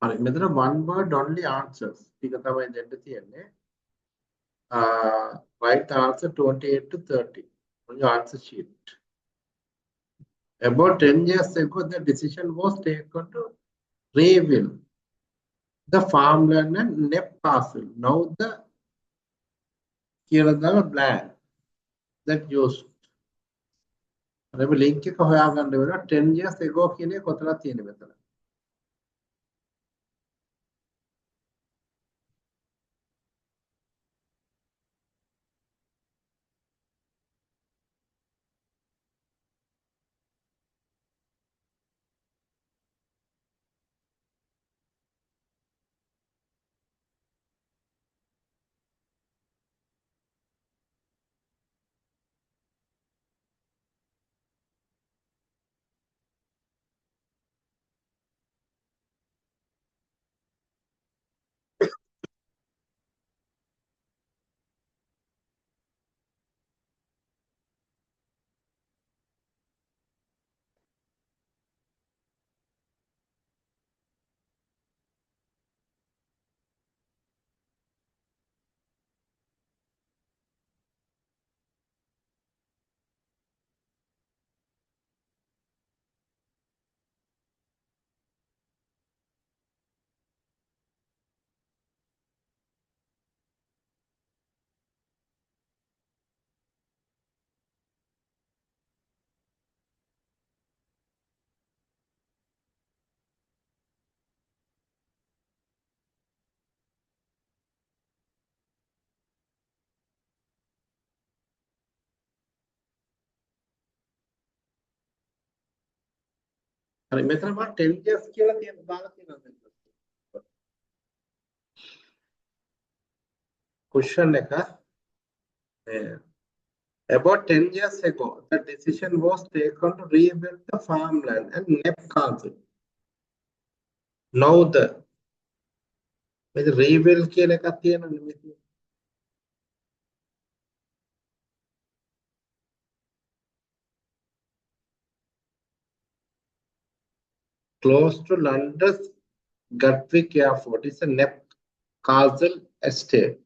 හරි මෙතන one word only answers ටික තමයි දෙන්න තියෙන්නේ. Right answer 28 to 30 on your answer sheet. About 10 years ago, the decision was taken to rebuild the farmland and NEP parcel. Now the කියලා plan that used. අර මේ link එක හොයාගන්න වෙනවා 10 years ago කියන එක කොතනද තියෙන්නේ මෙතන. හරි මෙතන මම 10 years කියලා තියෙන දාලා තියෙනවා මෙතන. Question එක about 10 years ago the decision was taken to rebuild the farmland and NEP council. Now the මේ rebuild කියන එකක් තියෙනවනේ මෙතන. Close to London's Gatwick Airport is a NEP Castle estate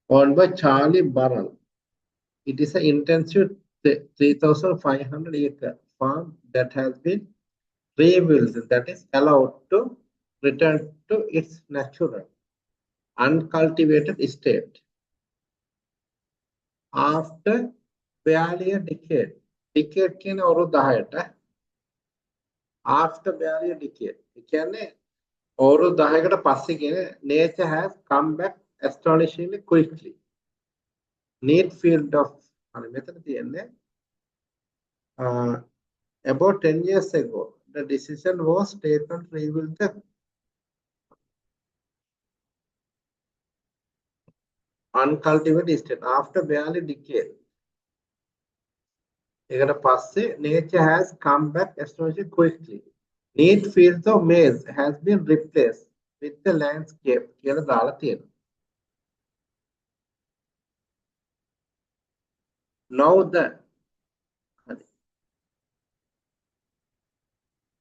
owned by Charlie Burrell. It is an intensive 3,500 acre farm that has been rebuilt, that is allowed to return to its natural uncultivated state. After barely a decade, decade කියන්නේ අවුරුදු 10ට after barely a decade. ඒ කියන්නේ අවුරුදු 10කට පස්සේ කියන්නේ nature has come back astonishingly quickly. Neat field of හරි මෙතන තියෙන්නේ about 10 years ago the decision was taken to rebuild the uncultivated estate after barely decade. ඒකට පස්සේ nature has come back astonishingly quickly. Neat fields of maize has been replaced with the landscape කියලා දාලා තියෙනවා. Now the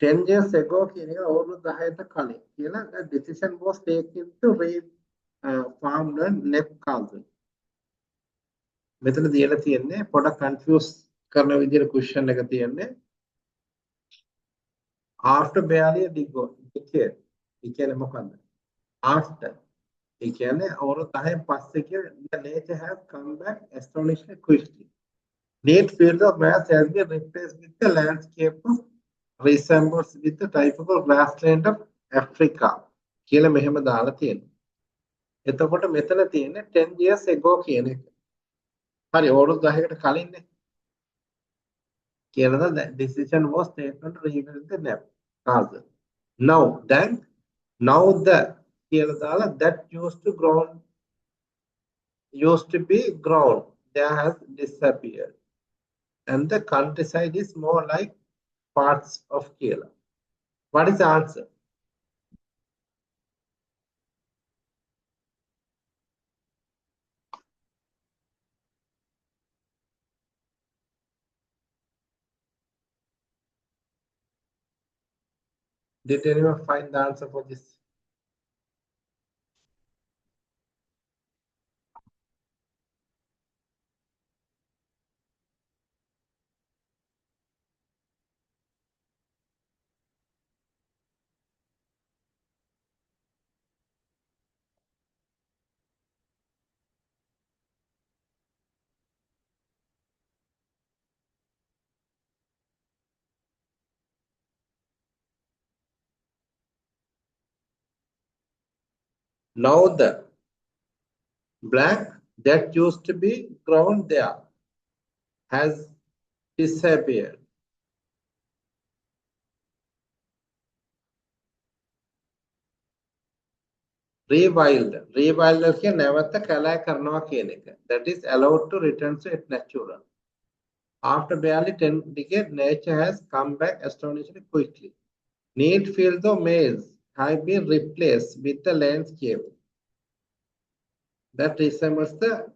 10 years ago කියන එක අවුරුදු 10කට කලින් කියලා the decision was taken to farm the next cousin. මෙතන දීලා තියෙන්නේ පොඩක් confuse කරන විදිහට question එක තියෙන්නේ after barely a decade. ඒ කියන්නේ මොකක්ද? after ඒ කියන්නේ අවුරුදු 10න් පස්සේ කියන the nature has come back astonishingly quickly. Neat field of mass has been replaced with the landscape of resembles with the typical grassland of Africa කියලා මෙහෙම දාලා තියෙනවා. එතකොට මෙතන තියෙන්නේ 10 years ago කියන එක. හරි අවුරුදු 10කට කලින්නේ. කියලාද that decision was taken to rebuild the map. Castle. Now the කියලා දාලා that used to be ground there has disappeared and the countryside is more like parts of Kerala. What is the answer? Did anyone find the answer for this? Now the black that used to be ground there has disappeared. Rewild කියන නැවත කැලෑ කරනවා කියන එක. That is allowed to return to its natural. After barely 10 decades, nature has come back astonishingly quickly. Neat fields of maize have been replaced with the landscape that resembles the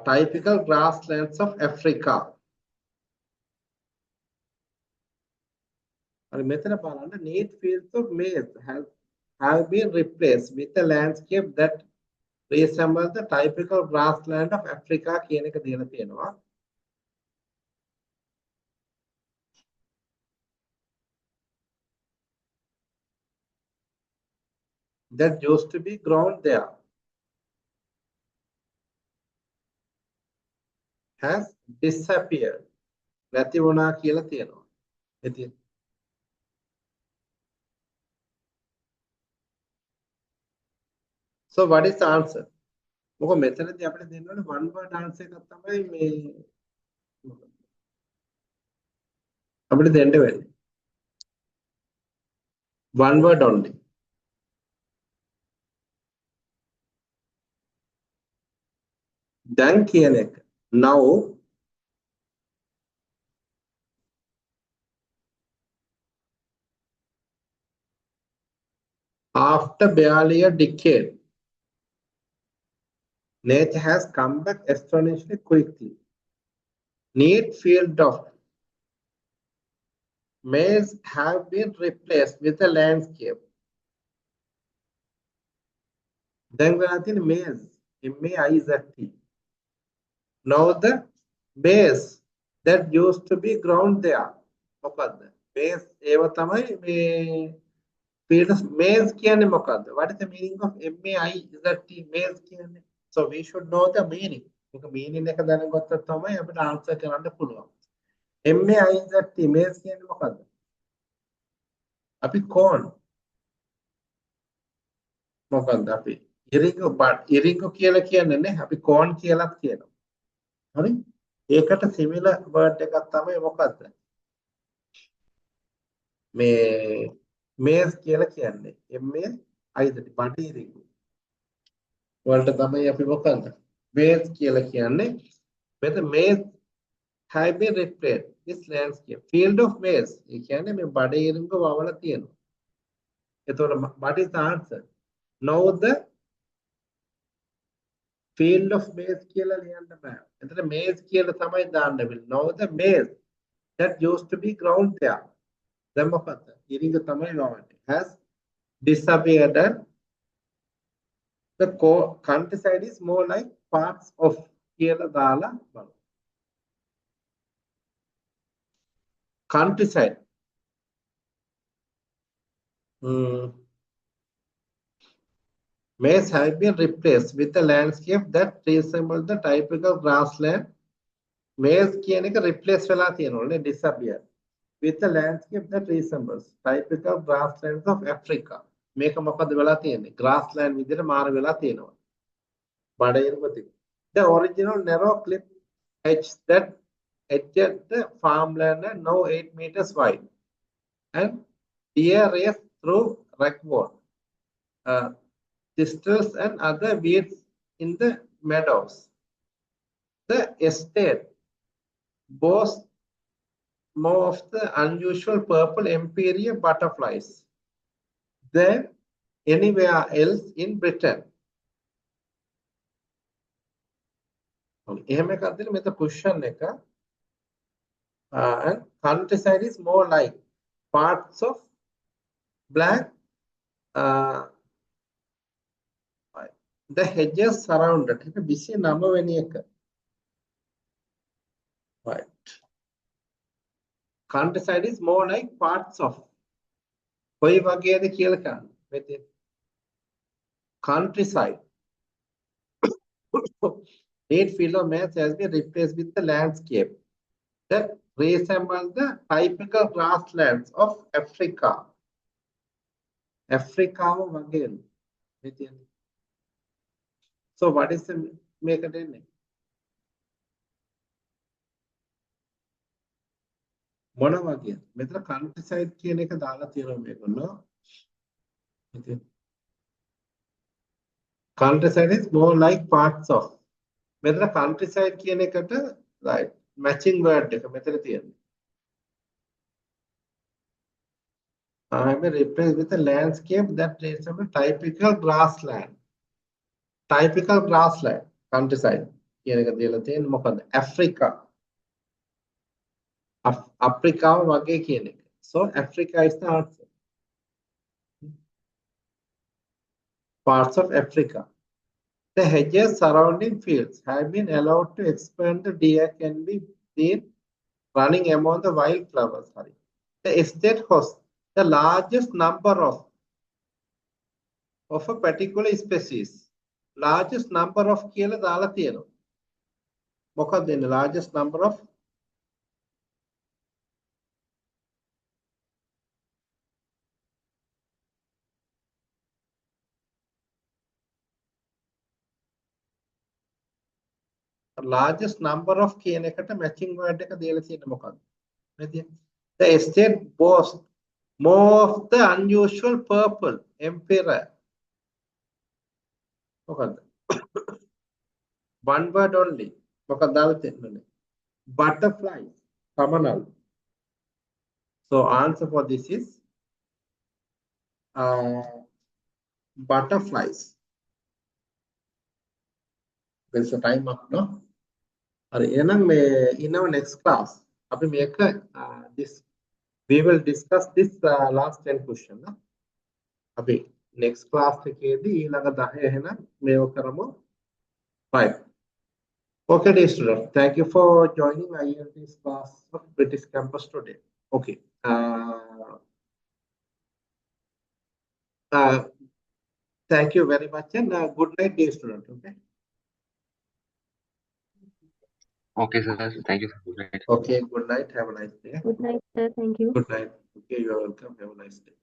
typical grasslands of Africa. And මෙතන බලන්න neat fields of maize have been replaced with a landscape that resembles the typical grassland of Africa කියන එක දීලා තියෙනවා. That used to be ground there has disappeared. නැති වුණා කියලා තියෙනවා. ඉතින් so what is the answer? මොකද මෙතනදී අපිට දෙන්න ඕනේ one word answer එකක් තමයි මේ අපිට දෙන්න වෙන්නේ. One word only. දැන් කියන එක. Now after barely a decade, nature has come back astonishingly quickly. Neat field of maize have been replaced with a landscape. Then we are in maize, M-A-I-Z-T. Now the maize that used to be ground there. මොකද්ද? maize ඒව තමයි මේ field of maize කියන්නේ මොකද්ද? What is the meaning of M-A-I-Z-T maize කියන්නේ? So we should know the meaning. මේක meaning එක දැනගත්තොත් තමයි අපිට answer කරන්න පුළුවන්. MAIZT මේස් කියන්නේ මොකද්ද? අපි කෝන් මොකද්ද අපි ඉරිංගෝ කියලා කියන්නේ නැහැ. අපි කෝන් කියලාත් කියනවා. හරි? ඒකට සිමිලර් වර්ඩ් එකක් තමයි මොකද්ද? මේ මේස් කියලා කියන්නේ. MAIZT බඩ ඉරිංගෝ. වලට තමයි අපි මොකද්ද? මේස් කියලා කියන්නේ. මෙතන මේස් have been replaced this landscape. Field of maize. ඒ කියන්නේ මේ බඩ ඉරිංගෝ වවලා තියෙනවා. එතකොට what is the answer? Now the field of maize කියලා ලියන්න බෑ. එතන maize කියලා තමයි දාන්න වෙන්නේ. Now the maize that used to be ground there. දැන් මොකද්ද? ඉරිංග තමයි වවන්නේ. Has disappeared and the countryside is more like parts of කියලා දාලා බලන්න. Countryside. Maize have been replaced with a landscape that resembles the typical grassland. Maize කියන එක replace වෙලා තියෙනවනේ disappear with a landscape that resembles typical grasslands of Africa. මේක මොකද වෙලා තියෙන්නේ? grassland විදිහට මාර වෙලා තියෙනවා. බඩ the original narrow cliff edge that edged the farmland and now 8 meters wide and deer race through rockwood. Thistles and other weeds in the meadows. The estate boasts more of the unusual purple imperial butterflies than anywhere else in Britain. එහෙම එකක් දෙන්න මෙතන question එක and countryside is more like parts of black the hedges surrounded. ඒක 29 වෙනි එක. Right. Countryside is more like parts of. කොයි වගේද කියලා කියන්නේ. මෙතන countryside. Eight field of maize has been replaced with the landscape that resembles the typical grasslands of Africa. Africa වගේ. මෙතන. So what is the make it in? මොන වගේ? මෙතන countryside කියන එක දාලා තියෙනවා මේගොල්ලෝ. ඉතින් countryside is more like parts of. මෙතන countryside කියන එකට right matching word එක මෙතන තියෙනවා. I have replaced with a landscape that resembles typical grassland. Typical grassland countryside කියන එක දීලා තියෙන්නේ මොකද? Africa. Africa වගේ කියන එක. So Africa is the answer. Parts of Africa. The hedges surrounding fields have been allowed to expand. The deer can be seen running among the wildflowers. The estate hosts the largest number of a particular species. Largest number of කියලා දාලා තියෙනවා. මොකක්ද දෙන්නේ? Largest number of කියන එකට matching word එක දීලා තියෙන්නේ මොකක්ද? The estate boasts more of the unusual purple emperor. මොකක්ද? One word only. මොකක්ද දාලා තියෙන්නේ? Butterflies. Kamanal. So answer for this is butterflies. There's a time up, no? එහෙනම් මේ in our next class අපි මේක this we will discuss this last 10 question න අපි next class එකේදී ඊළඟ 10 එහෙනම් මේව කරමු. Right. Okay, dear students, thank you for joining IELTS class of British campus today. Okay. Thank you very much and good night, dear students. Okay. Okay, sir. Thank you, sir. Right. Okay, good night. Have a nice day. Good night, sir. Thank you. Good night. Okay, you are welcome. Have a nice day.